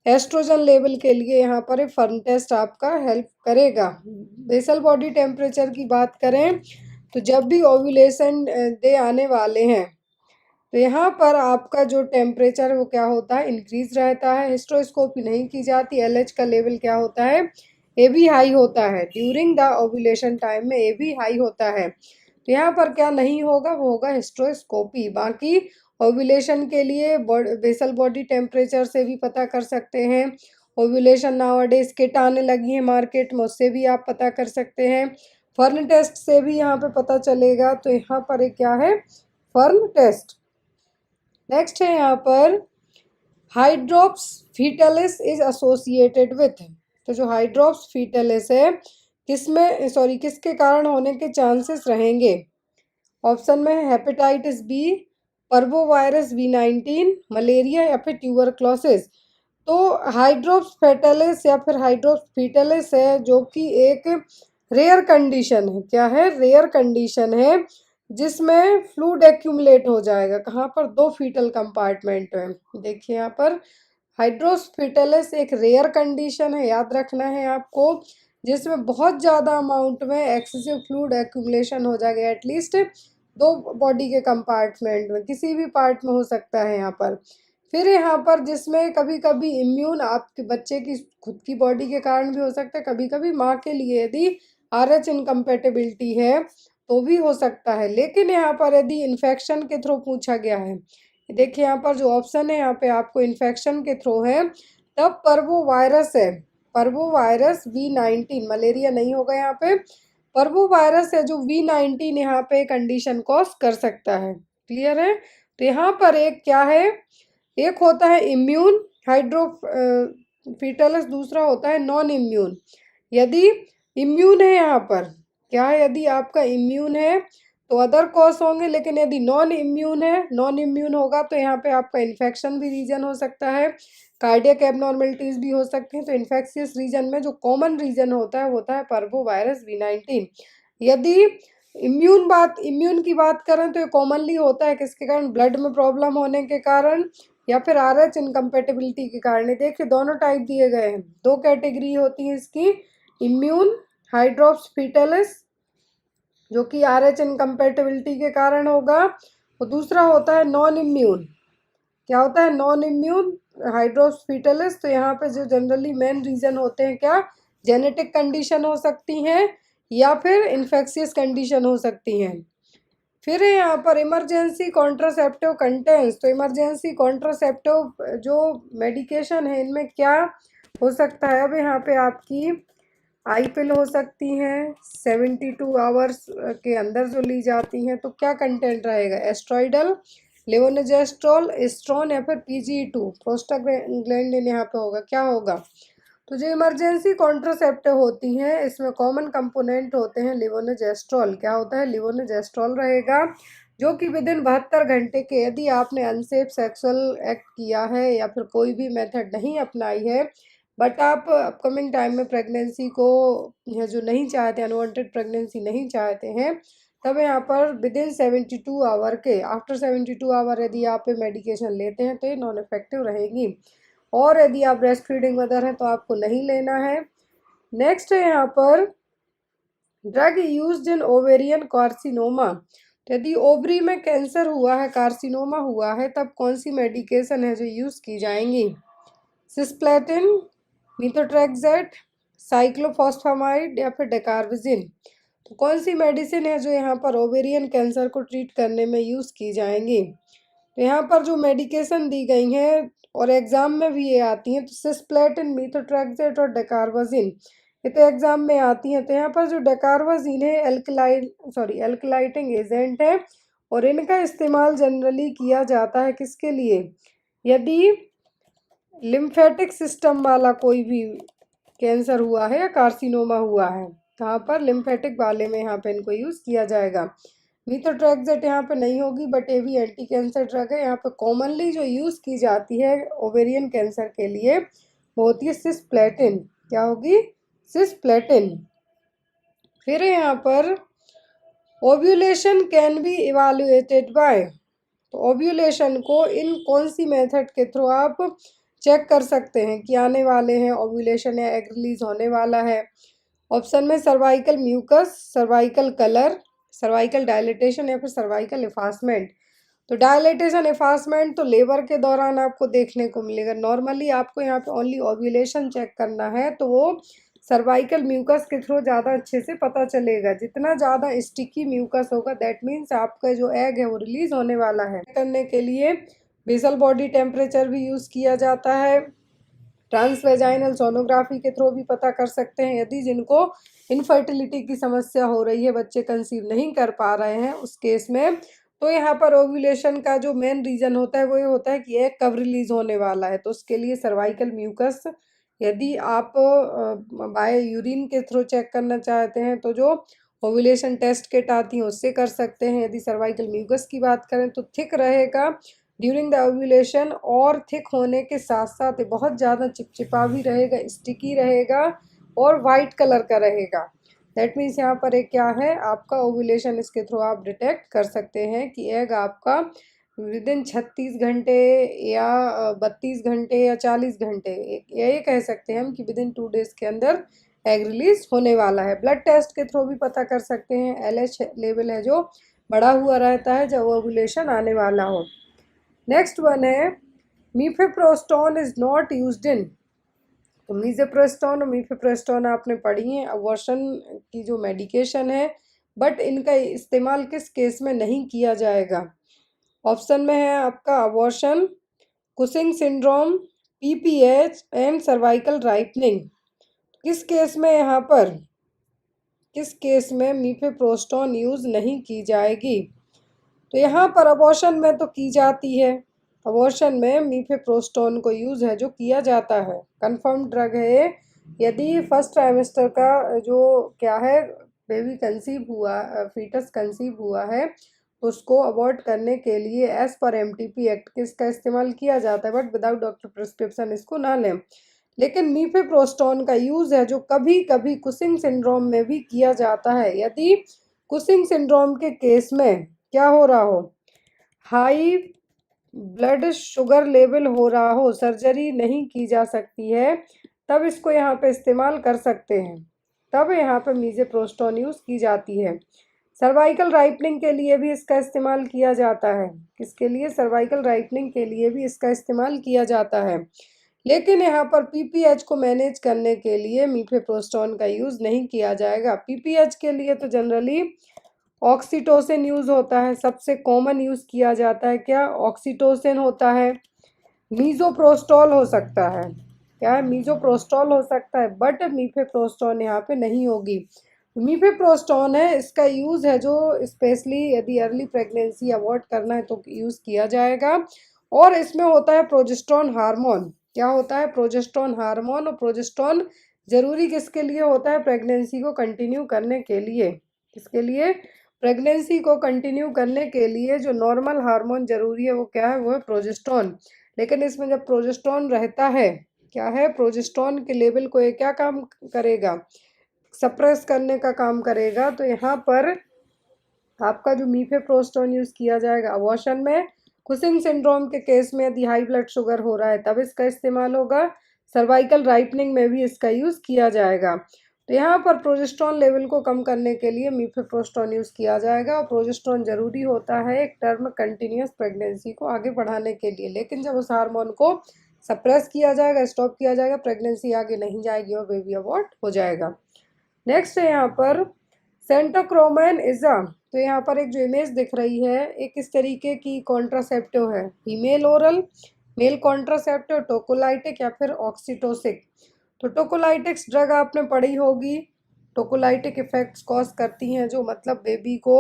[SPEAKER 1] एस्ट्रोजन लेवल के लिए यहाँ पर एक फर्न टेस्ट आपका हेल्प करेगा। बेसल बॉडी टेम्परेचर की बात करें तो जब भी ओव्यूलेशन डे आने वाले हैं तो यहाँ पर आपका जो टेम्परेचर वो क्या होता है, इंक्रीज रहता है। हिस्ट्रोस्कोपी नहीं की जाती। LH का लेवल क्या होता है, ए भी हाई होता है। ड्यूरिंग द ओव्यूलेशन टाइम में ए भी हाई होता है। तो यहाँ पर क्या नहीं होगा, वो होगा हिस्ट्रोस्कोपी। बाकी ओव्यूलेशन के लिए बेसल बॉडी टेम्परेचर से भी पता कर सकते हैं। ओव्यूलेशन नाउअडेज किट आने लगी है मार्केट में, उससे भी आप पता कर सकते हैं। फर्न टेस्ट से भी यहाँ पे पता चलेगा। तो यहाँ पर एक क्या है, फर्न टेस्ट। नेक्स्ट है यहाँ पर hydrops fetalis is associated with. तो जो हाइड्रोप्स फीटलिस है किसमें, सॉरी, किसके कारण होने के चांसेस रहेंगे? ऑप्शन में है हेपेटाइटिस बी, पर्वोवायरस V19, मलेरिया या फिर ट्यूबरक्लोसिस। तो हाइड्रोप्स फेटलिस या फिर हाइड्रोप्स फीटलिस है जो कि एक रेयर कंडीशन है। क्या है? रेयर कंडीशन है जिसमें फ्लूइड एक्यूमुलेट हो जाएगा। कहाँ पर? 2 फीटल कंपार्टमेंट में। देखिए यहाँ पर हाइड्रोप्स फीटलिस एक रेयर कंडीशन है, याद रखना है आपको, जिसमें बहुत ज़्यादा अमाउंट में एक्सेसिव फ्लूइड एक्यूमुलेशन हो जाएगा। एटलीस्ट 2 बॉडी के कंपार्टमेंट में, किसी भी पार्ट में हो सकता है यहाँ पर। फिर यहाँ पर जिसमें कभी कभी इम्यून आपके बच्चे की खुद की बॉडी के कारण भी हो सकता है, कभी कभी माँ के लिए यदि RH इनकम्पेटिबिलिटी है तो भी हो सकता है। लेकिन यहाँ पर यदि इन्फेक्शन के थ्रू पूछा गया है, देखिए यहाँ पर जो ऑप्शन है यहाँ पे आपको इन्फेक्शन के थ्रू है, तब पर्वोवायरस है, पर्वोवायरस V19, मलेरिया नहीं होगा यहाँ पे। पर्वोवायरस है जो V19 यहाँ पे कंडीशन कॉज कर सकता है। क्लियर है? तो यहाँ पर एक क्या है, एक होता है इम्यून हाइड्रोफिटलस, दूसरा होता है नॉन इम्यून। यदि इम्यून है यहाँ पर, क्या है, यदि आपका इम्यून है तो अदर कॉज होंगे। लेकिन यदि नॉन इम्यून है, नॉन इम्यून होगा तो यहाँ पे आपका इन्फेक्शन भी रीजन हो सकता है, कार्डियक एबनॉर्मलिटीज़ भी हो सकती हैं। तो इन्फेक्शियस रीजन में जो कॉमन रीजन होता है वो होता है पर्वोवायरस V19। यदि इम्यून की बात करें तो ये कॉमनली होता है किसके कारण? ब्लड में प्रॉब्लम होने के कारण या फिर RH इनकम्पेटिबिलिटी के कारण। देखिए दोनों टाइप दिए गए हैं, 2 कैटेगरी होती है इसकी। इम्यून हाइड्रोप्स फीटलिस जो कि RH इनकम्पेटिबिलिटी के कारण होगा, और दूसरा होता है नॉन इम्यून। क्या होता है? Non immune hydrops fetalis. तो यहाँ पे जो जनरली मेन रीज़न होते हैं, क्या, जेनेटिक कंडीशन हो सकती हैं या फिर इन्फेक्शियस कंडीशन हो सकती हैं। फिर यहाँ पर इमरजेंसी कॉन्ट्रासेप्टिव कंटेंट्स। तो इमरजेंसी कॉन्ट्रासेप्टिव जो मेडिकेशन है इनमें क्या हो सकता है? अब यहाँ पे आपकी आई पिल हो सकती हैं 72 आवर्स के अंदर जो ली जाती हैं। तो क्या कंटेंट रहेगा? एस्ट्रॉइडल, लेवोनोजेस्ट्रोल, एस्ट्रॉन या फिर PGE2, प्रोस्टाग्लैंडिन यहाँ पे होगा। क्या होगा? तो जो इमरजेंसी कॉन्ट्रासेप्टिव होती हैं इसमें कॉमन कंपोनेंट होते हैं लेवोनोजेस्ट्रॉल। क्या होता है? लेवोनोजेस्ट्रॉल रहेगा, जो कि विदिन 72 घंटे के यदि आपने अनसेफ सेक्सुअल एक्ट किया है या फिर कोई भी मेथड नहीं अपनाई है, बट आप अपकमिंग टाइम में प्रेगनेंसी को जो नहीं चाहते, अनवांटेड प्रेगनेंसी नहीं चाहते हैं, तब यहाँ पर विदिन 72 आवर के, आफ्टर 72 आवर यदि आप मेडिकेशन लेते हैं तो ये नॉन इफेक्टिव रहेगी। और यदि आप ब्रेस्ट फीडिंग मदर हैं तो आपको नहीं लेना है। नेक्स्ट है यहाँ पर drug used in ovarian carcinoma. तो यदि ओवरी में कैंसर हुआ है, कार्सिनोमा हुआ है, तब कौन सी मेडिकेशन है जो यूज़ की जाएंगी? सिस्प्लेटिन, मीथोट्रेक्सेट, साइक्लोफॉस्फामाइड या फिर डेकार्विजिन। तो कौन सी मेडिसिन है जो यहाँ पर ओवेरियन कैंसर को ट्रीट करने में यूज़ की जाएंगी? तो यहाँ पर जो मेडिकेशन दी गई हैं और एग्ज़ाम में भी ये आती हैं, तो सिस्प्लेटिन, मीथोट्रेक्सेट और डेकार्वाजिन, ये तो एग्ज़ाम में आती हैं। तो यहाँ पर जो डेकार्वाजिन है एल्कलाइटिंग एजेंट है, और इनका इस्तेमाल जनरली किया जाता है किसके लिए? यदि लिम्फेटिक सिस्टम वाला कोई भी कैंसर हुआ है या कार्सिनोमा हुआ है। कहाँ पर, लिम्फेटिक वाले में यहाँ पे इनको यूज़ किया जाएगा। मीथोट्रेक्सेट यहाँ पे नहीं होगी, बट ये भी एंटी कैंसर ड्रग है। यहाँ पे कॉमनली जो यूज़ की जाती है ओवेरियन कैंसर के लिए वो होती है सिस्प्लेटिन। क्या होगी, सिस्प्लेटिन। फिर यहाँ पर ओव्यूलेशन कैन बी इवालुएटेड बाय, तो ओव्यूलेशन को इन कौन सी मेथड के थ्रू आप चेक कर सकते हैं कि आने वाले हैं ओव्यूलेशन या एग रिलीज होने वाला है। ऑप्शन में cervical mucus, cervical colour, cervical dilatation या फिर सर्वाइकल इफासमेंट। तो डायलिटेशन इफासमेंट तो लेबर के दौरान आपको देखने को मिलेगा। नॉर्मली आपको यहाँ पे ओनली ओव्यूलेशन चेक करना है तो वो सर्वाइकल म्यूकस के थ्रू ज़्यादा अच्छे से पता चलेगा। जितना ज़्यादा स्टिकी म्यूकस होगा दैट मीन्स आपका जो एग है वो रिलीज होने वाला है। करने के लिए बेसल बॉडी टेम्परेचर भी यूज़ किया जाता है। ट्रांसवेजाइनल सोनोग्राफी के थ्रू भी पता कर सकते हैं। यदि जिनको इनफर्टिलिटी की समस्या हो रही है, बच्चे कंसीव नहीं कर पा रहे हैं, उस केस में तो यहाँ पर ओव्यूलेशन का जो मेन रीज़न होता है वो ये होता है कि एग कब रिलीज होने वाला है। तो उसके लिए सर्वाइकल म्यूकस यदि आप बाय यूरिन के थ्रू चेक करना चाहते हैं तो जो ओव्यूलेशन टेस्ट किट आती हैं उससे कर सकते हैं। यदि सर्वाइकल म्यूकस की बात करें तो थिक रहेगा ड्यूरिंग द ओव्यूलेशन, और थिक होने के साथ साथ बहुत ज़्यादा चिपचिपा भी रहेगा, स्टिकी रहेगा और वाइट कलर का रहेगा। दैट मीन्स यहाँ पर एक क्या है आपका ओव्यूलेशन, इसके थ्रू आप डिटेक्ट कर सकते हैं कि एग आपका विद इन 36 घंटे या 32 घंटे या 40 घंटे, ये कह सकते हैं हम कि विद इन 2 डेज के अंदर एग रिलीज होने वाला है। ब्लड टेस्ट के थ्रू भी पता कर सकते हैं। LH लेवल है जो बढ़ा हुआ रहता है जब ओव्यूलेशन आने वाला हो। नेक्स्ट वन है मीफेप्रोस्टोन इज नॉट यूज्ड इन, तो मीजेप्रोस्टोन और मीफेप्रोस्टोन आपने पढ़ी हैं, अबॉर्शन की जो मेडिकेशन है, बट इनका इस्तेमाल किस केस में नहीं किया जाएगा। ऑप्शन में है आपका abortion, Cushing syndrome, PPH and cervical ripening. किस केस में यहाँ पर, किस केस में मीफेप्रोस्टोन यूज़ नहीं की जाएगी। तो यहाँ पर अबॉर्शन में तो की जाती है, अबॉर्शन में मीफेप्रोस्टोन को यूज़ है जो किया जाता है, कंफर्म ड्रग है। यदि फर्स्ट ट्राइमेस्टर का जो क्या है बेबी कंसीव हुआ, फीटस कंसीव हुआ है, तो उसको अबॉर्ट करने के लिए एज पर MTP एक्ट किसका इस्तेमाल किया जाता है, बट विदाउट डॉक्टर प्रिस्क्रिप्शन इसको ना लें। लेकिन मीफेप्रोस्टोन का यूज़ है जो कभी कभी कुसिंग सिंड्रोम में भी किया जाता है। यदि कुसिंग सिंड्रोम के केस में क्या हो रहा हो, हाई ब्लड शुगर लेवल हो रहा हो, सर्जरी नहीं की जा सकती है, तब इसको यहाँ पे इस्तेमाल कर सकते हैं, तब यहाँ पे मीजेप्रोस्टोन यूज़ की जाती है। सर्वाइकल राइपनिंग के लिए भी इसका इस्तेमाल किया जाता है। किसके लिए, सर्वाइकल राइपनिंग के लिए भी इसका इस्तेमाल किया जाता है। लेकिन यहाँ पर PPH को मैनेज करने के लिए मीफेप्रोस्टोन का यूज़ नहीं किया जाएगा। PPH के लिए तो जनरली ऑक्सीटोसिन यूज़ होता है, सबसे कॉमन यूज़ किया जाता है क्या, ऑक्सीटोसिन होता है। मीज़ोप्रोस्टोल हो सकता है, क्या है, मीज़ोप्रोस्टोल हो सकता है, बट मीफेप्रोस्टोन यहाँ पे नहीं होगी। मीफेप्रोस्टोन है, इसका यूज़ है जो स्पेशली यदि अर्ली प्रेगनेंसी अवॉइड करना है तो यूज़ किया जाएगा। और इसमें होता है प्रोजेस्टेरोन हार्मोन। क्या होता है, प्रोजेस्टेरोन हार्मोन। और प्रोजेस्टेरोन ज़रूरी किसके लिए होता है, प्रेगनेंसी को कंटिन्यू करने के लिए। किसके लिए, प्रेगनेंसी को कंटिन्यू करने के लिए जो नॉर्मल हार्मोन ज़रूरी है वो क्या है, वो है प्रोजेस्टेरोन। लेकिन इसमें जब प्रोजेस्टेरोन रहता है, क्या है, प्रोजेस्टेरोन के लेवल को ये क्या काम करेगा, सप्रेस करने का काम करेगा। तो यहाँ पर आपका जो मीफेप्रोस्टोन यूज़ किया जाएगा अबॉर्शन में, कुसिंग सिंड्रोम के केस में यदि हाई ब्लड शुगर हो रहा है तब इसका इस्तेमाल होगा, सर्वाइकल राइपनिंग में भी इसका यूज़ किया जाएगा। तो यहाँ पर प्रोजेस्टेरोन लेवल को कम करने के लिए मीफेप्रोस्टोन यूज़ किया जाएगा। और प्रोजेस्टेरोन ज़रूरी होता है एक टर्म कंटिन्यूस प्रेगनेंसी को आगे बढ़ाने के लिए। लेकिन जब उस हार्मोन को सप्रेस किया जाएगा, स्टॉप किया जाएगा, प्रेगनेंसी आगे नहीं जाएगी और बेबी अबॉर्ट हो जाएगा। नेक्स्ट है यहाँ पर सेंटोक्रोमैन इज़ा। तो यहाँ पर एक जो इमेज दिख रही है, एक इस तरीके की कॉन्ट्रासेप्टिव है, फीमेल ओरल, मेल कॉन्ट्रासेप्टिव, टोकोलाइटिक या फिर ऑक्सीटोसिक। तो टोकोलाइटिक्स ड्रग आपने पढ़ी होगी, टोकोलाइटिक इफेक्ट्स कॉज करती हैं जो मतलब बेबी को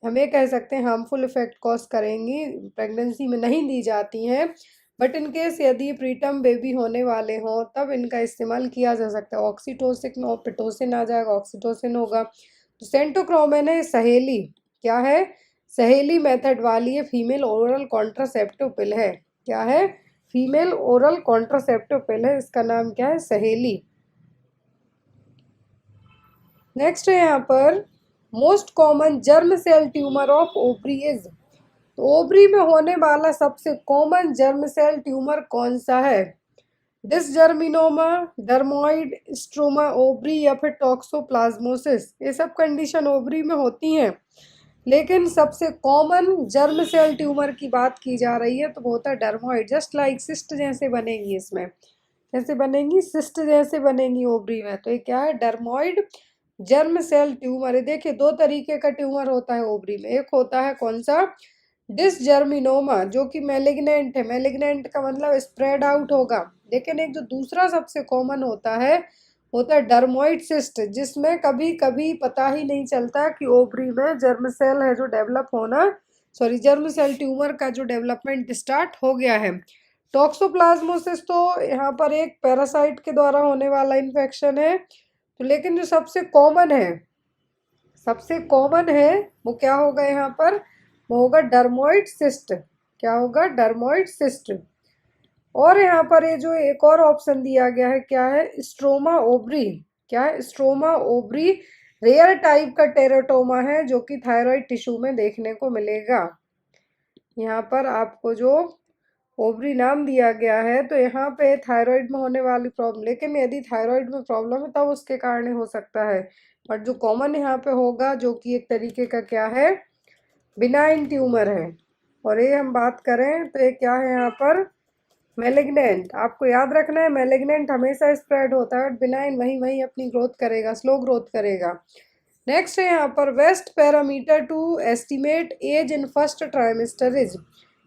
[SPEAKER 1] हम ये कह सकते हैं हार्मफुल इफेक्ट कॉज करेंगी, प्रेगनेंसी में नहीं दी जाती हैं। बट इन केस यदि प्रीटर्म बेबी होने वाले हों तब इनका इस्तेमाल किया जा सकता है। ऑक्सीटोसिन और पिटोसिन आ जाएगा, ऑक्सीटोसिन होगा। तो सेंटोक्रोमेन है सहेली, क्या है, सहेली मेथड वाली है, फीमेल ओरल कॉन्ट्रासेप्टिव पिल है। क्या है, फीमेल ओरल कॉन्ट्रासेप्टिव पिल है, इसका नाम क्या है, सहेली। नेक्स्ट है यहाँ पर most common germ cell tumour of ovary is. तो ओवरी में होने वाला सबसे कॉमन जर्म सेल ट्यूमर कौन सा है? डिसजर्मिनोमा, डर्मोइड, स्ट्रोमा ओवरी या फिर टॉक्सोप्लाज्मोसिस। ये सब कंडीशन ओवरी में होती हैं, लेकिन सबसे कॉमन जर्म सेल ट्यूमर की बात की जा रही है तो वो होता है डर्मोइड। जस्ट लाइक सिस्ट जैसे बनेगी, इसमें कैसे बनेंगी, सिस्ट जैसे बनेंगी ओवरी में। तो ये क्या है, डर्मोइड जर्म सेल ट्यूमर है। देखिए दो तरीके का ट्यूमर होता है ओवरी में, एक होता है कौन सा, डिसजर्मिनोमा, जो कि मैलिग्नेंट है। मैलिग्नेंट का मतलब स्प्रेड आउट होगा। लेकिन एक जो दूसरा सबसे कॉमन होता है डर्मोइड सिस्ट, जिसमें कभी कभी पता ही नहीं चलता कि ओवरी में जर्म सेल है जो डेवलप होना, सॉरी जर्म सेल ट्यूमर का जो डेवलपमेंट स्टार्ट हो गया है। टॉक्सोप्लाज्मोसिस तो यहाँ पर एक पैरासाइट के द्वारा होने वाला इन्फेक्शन है। तो लेकिन जो सबसे कॉमन है, सबसे कॉमन है वो क्या होगा यहाँ पर, वो होगा डर्मोइड सिस्ट। क्या होगा, डर्मोइड सिस्ट। और यहाँ पर ये जो एक और ऑप्शन दिया गया है, क्या है, स्ट्रोमा ओवरी। क्या है, स्ट्रोमा ओवरी रेयर टाइप का टेराटोमा है जो कि थायराइड टिश्यू में देखने को मिलेगा। यहाँ पर आपको जो ओवरी नाम दिया गया है तो यहाँ पे थायराइड में होने वाली प्रॉब्लम, लेकिन यदि थायराइड में प्रॉब्लम है तब उसके कारण हो सकता है। बट जो कॉमन यहाँ पे होगा, जो कि एक तरीके का क्या है, बिनाइन ट्यूमर है। और ये हम बात करें तो ये क्या है यहाँ पर, मैलिग्नेंट। आपको याद रखना है मैलिग्नेंट हमेशा स्प्रेड होता है, बिनाइन वहीं वहीं अपनी ग्रोथ करेगा, स्लो ग्रोथ करेगा। नेक्स्ट है यहाँ पर best parameter to estimate age in first trimester is.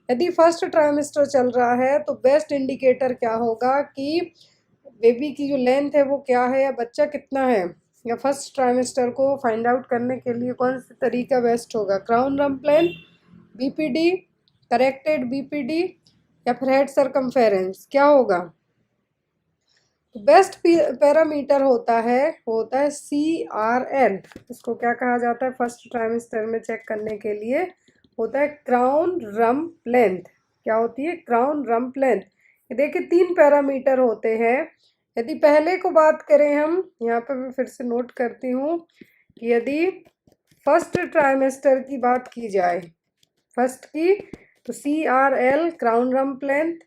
[SPEAKER 1] यदि फर्स्ट ट्राइमेस्टर चल रहा है तो बेस्ट इंडिकेटर क्या होगा कि बेबी की जो लेंथ है वो क्या है, या बच्चा कितना है, या फर्स्ट ट्राइमेस्टर को फाइंड आउट करने के लिए कौन सा तरीका बेस्ट होगा, crown rump length, BPD, corrected BPD या फिर हेड सरकमफेरेंस, क्या होगा। तो बेस्ट पैरामीटर होता है CRL। इसको क्या कहा जाता है, फर्स्ट ट्राइमेस्टर में चेक करने के लिए होता है क्राउन रम्प लेंथ। क्या होती है, क्राउन रम्प लेंथ। ये देखिए 3 पैरामीटर होते हैं। यदि पहले को बात करें हम, यहाँ पर मैं फिर से नोट करती हूँ कि यदि फर्स्ट ट्राइमेस्टर की बात की जाए, फर्स्ट की, तो CRL crown rump length.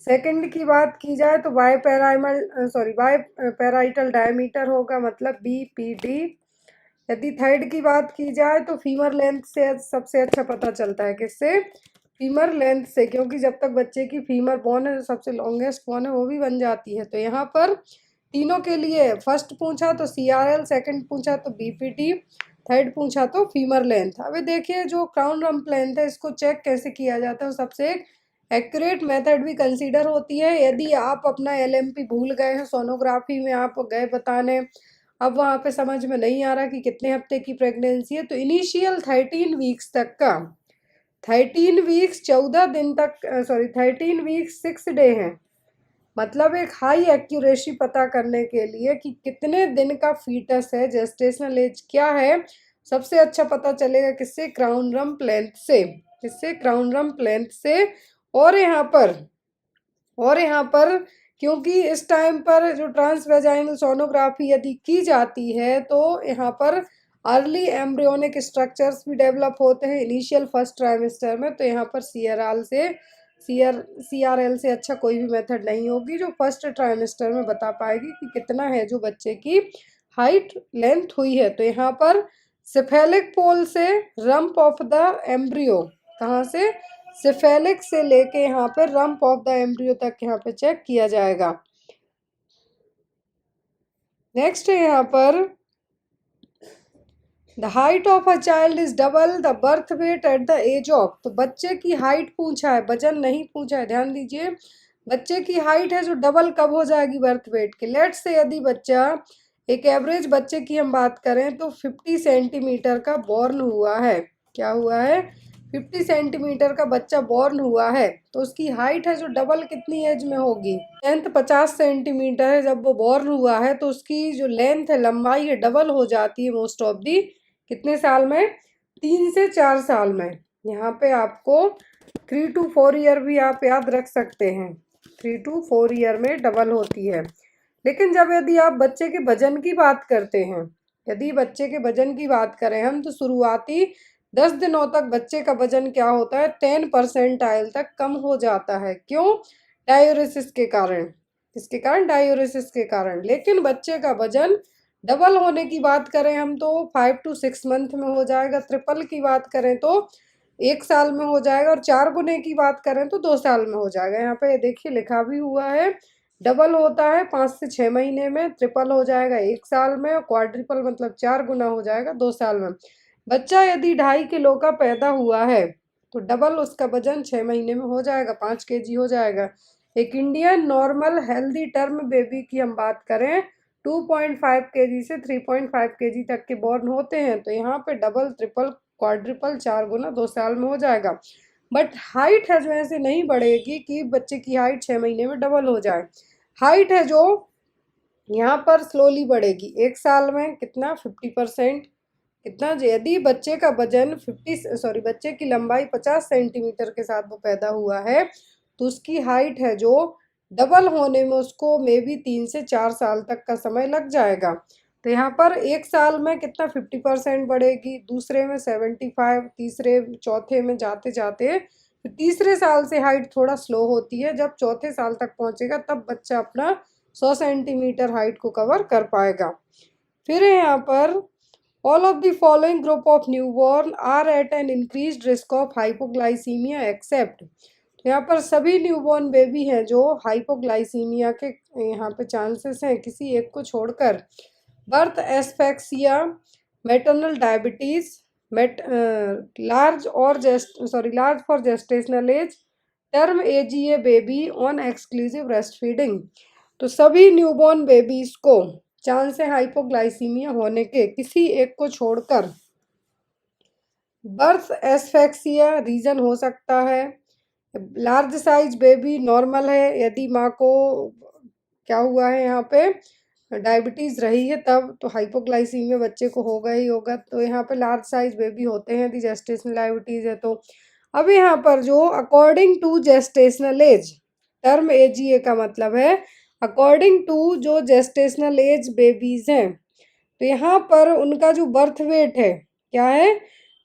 [SPEAKER 1] Second की बात की जाए तो बाई पैराइटल डायमीटर होगा, मतलब BPD। यदि थर्ड की बात की जाए तो फीमर लेंथ से सबसे अच्छा पता चलता है, किससे, फीमर लेंथ से, क्योंकि जब तक बच्चे की फीमर बोन है, जो सबसे लॉन्गेस्ट बोन है, वो भी बन जाती है। तो यहाँ पर तीनों के लिए फर्स्ट पूछा तो CRL, सेकंड पूछा तो BPD, थर्ड पूछा तो फीमर लेंथ। अब देखिए जो क्राउन रम्प लेंथ है, इसको चेक कैसे किया जाता है, सबसे एक एक्यूरेट मेथड भी कंसीडर होती है। यदि आप अपना LMP भूल गए हैं, सोनोग्राफी में आप गए बताने, अब वहाँ पे समझ में नहीं आ रहा कि कितने हफ्ते की प्रेगनेंसी है, तो इनिशियल 13 वीक्स तक का, 13 वीक्स 14 दिन तक, 13 वीक्स 6 डे हैं, मतलब एक हाई एक्यूरेसी पता करने के लिए कि कितने दिन का फीटस है, जेस्टेशनल एज क्या है, सबसे अच्छा पता चलेगा किससे, क्राउन रम्प लेंथ से, किससे, क्राउन रम्प लेंथ से। और यहाँ पर क्योंकि इस टाइम पर जो ट्रांसवेजाइनल सोनोग्राफी यदि की जाती है तो यहाँ पर अर्ली एम्ब्रियोनिक स्ट्रक्चर्स भी डेवलप होते हैं इनिशियल फर्स्ट ट्राइमेस्टर में। तो यहाँ पर CRL से अच्छा कोई भी मेथड नहीं होगी जो फर्स्ट ट्राइमेस्टर में बता पाएगी कि कितना है जो बच्चे की हाइट लेंथ हुई है। तो यहाँ पर सिफेलिक पोल से रम्प ऑफ द एम्ब्रियो, कहाँ से, सिफेलिक से लेके यहाँ पे रम्प ऑफ द एम्ब्रियो तक यहाँ पे चेक किया जाएगा। नेक्स्ट है यहाँ पर the height of a child is double the birth weight at the age of. तो बच्चे की हाइट पूछा है, वजन नहीं पूछा है, ध्यान दीजिए। बच्चे की हाइट है जो डबल कब हो जाएगी, बर्थ वेट के। लेट्स से यदि बच्चा, एक एवरेज बच्चे की हम बात करें तो 50 सेंटीमीटर का बॉर्न हुआ है, क्या हुआ है, 50 सेंटीमीटर का बच्चा बॉर्न हुआ है तो उसकी हाइट है जो डबल कितनी एज में होगी? लेंथ 50 सेंटीमीटर है, जब वो बॉर्न हुआ है तो उसकी जो लेंथ है, लंबाई है, डबल हो जाती है मोस्ट ऑफ दी कितने साल में? 3 से 4 साल में। यहाँ पे आपको 3 to 4 ईयर भी आप याद रख सकते हैं, 3 to 4 ईयर में डबल होती है। लेकिन जब यदि आप बच्चे के वजन की बात करते हैं, यदि बच्चे के वजन की बात करें हम, तो शुरुआती 10 दिनों तक बच्चे का वजन क्या होता है? 10 परसेंटाइल तक कम हो जाता है। क्यों? डायूरेसिस के कारण। किसके कारण? डायूरेसिस के कारण। लेकिन बच्चे का वजन डबल होने की बात करें हम तो 5 to 6 मंथ में हो जाएगा। ट्रिपल की बात करें तो 1 साल में हो जाएगा, और 4 गुने की बात करें तो 2 साल में हो जाएगा। यहाँ पे देखिए लिखा भी हुआ है, डबल होता है 5 से 6 महीने में, ट्रिपल हो जाएगा 1 साल में, और क्वाड्रिपल मतलब 4 गुना हो जाएगा 2 साल में। बच्चा यदि 2.5 किलो का पैदा हुआ है तो डबल उसका वजन 6 महीने में हो जाएगा, 5 केजी हो जाएगा। एक Indian normal healthy term baby की हम बात करें, 2.5 केजी से 3.5 केजी तक के बॉर्न होते हैं। तो यहाँ पे डबल, ट्रिपल, क्वाड्रिपल 4 गुना 2 साल में हो जाएगा। बट हाइट है जो ऐसे नहीं बढ़ेगी कि बच्चे की हाइट 6 महीने में डबल हो जाए। हाइट है जो यहाँ पर स्लोली बढ़ेगी। 1 साल में कितना? 50%। कितना? यदि बच्चे का वजन बच्चे की लंबाई 50 सेंटीमीटर के साथ वो पैदा हुआ है तो उसकी हाइट है जो डबल होने में उसको मे बी 3 से 4 साल तक का समय लग जाएगा। तो यहाँ पर 1 साल में कितना? 50% बढ़ेगी, दूसरे में 75, तीसरे चौथे में जाते जाते तीसरे साल से हाइट थोड़ा स्लो होती है। जब चौथे साल तक पहुँचेगा तब बच्चा अपना 100 सेंटीमीटर हाइट को कवर कर पाएगा। फिर यहाँ पर All of the following group of newborn are at an increased risk of hypoglycemia except। तो यहाँ पर सभी न्यूबॉर्न बेबी हैं जो हाइपोग्लाइसीमिया के यहाँ पे चांसेस हैं, किसी एक को छोड़कर। Birth asphyxia, maternal diabetes, large for gestational age, term AGA baby on exclusive breast feeding. तो सभी न्यूबॉर्न बेबीज को चांस है हाइपोग्लाइसीमिया होने के, किसी एक को छोड़कर। बर्थ एस्फेक्सिया रीजन हो सकता है। लार्ज साइज बेबी नॉर्मल है, यदि माँ को क्या हुआ है यहाँ पे डायबिटीज रही है तब, तो हाइपोग्लाइसीमिया बच्चे को होगा ही होगा। तो यहाँ पे लार्ज साइज बेबी होते हैं यदि जेस्टेशनल डायबिटीज है तो। अब यहाँ पर जो according to gestational age, term AGA का मतलब है अकॉर्डिंग टू जो जेस्टेशनल एज बेबीज हैं, तो यहाँ पर उनका जो बर्थ वेट है, क्या है?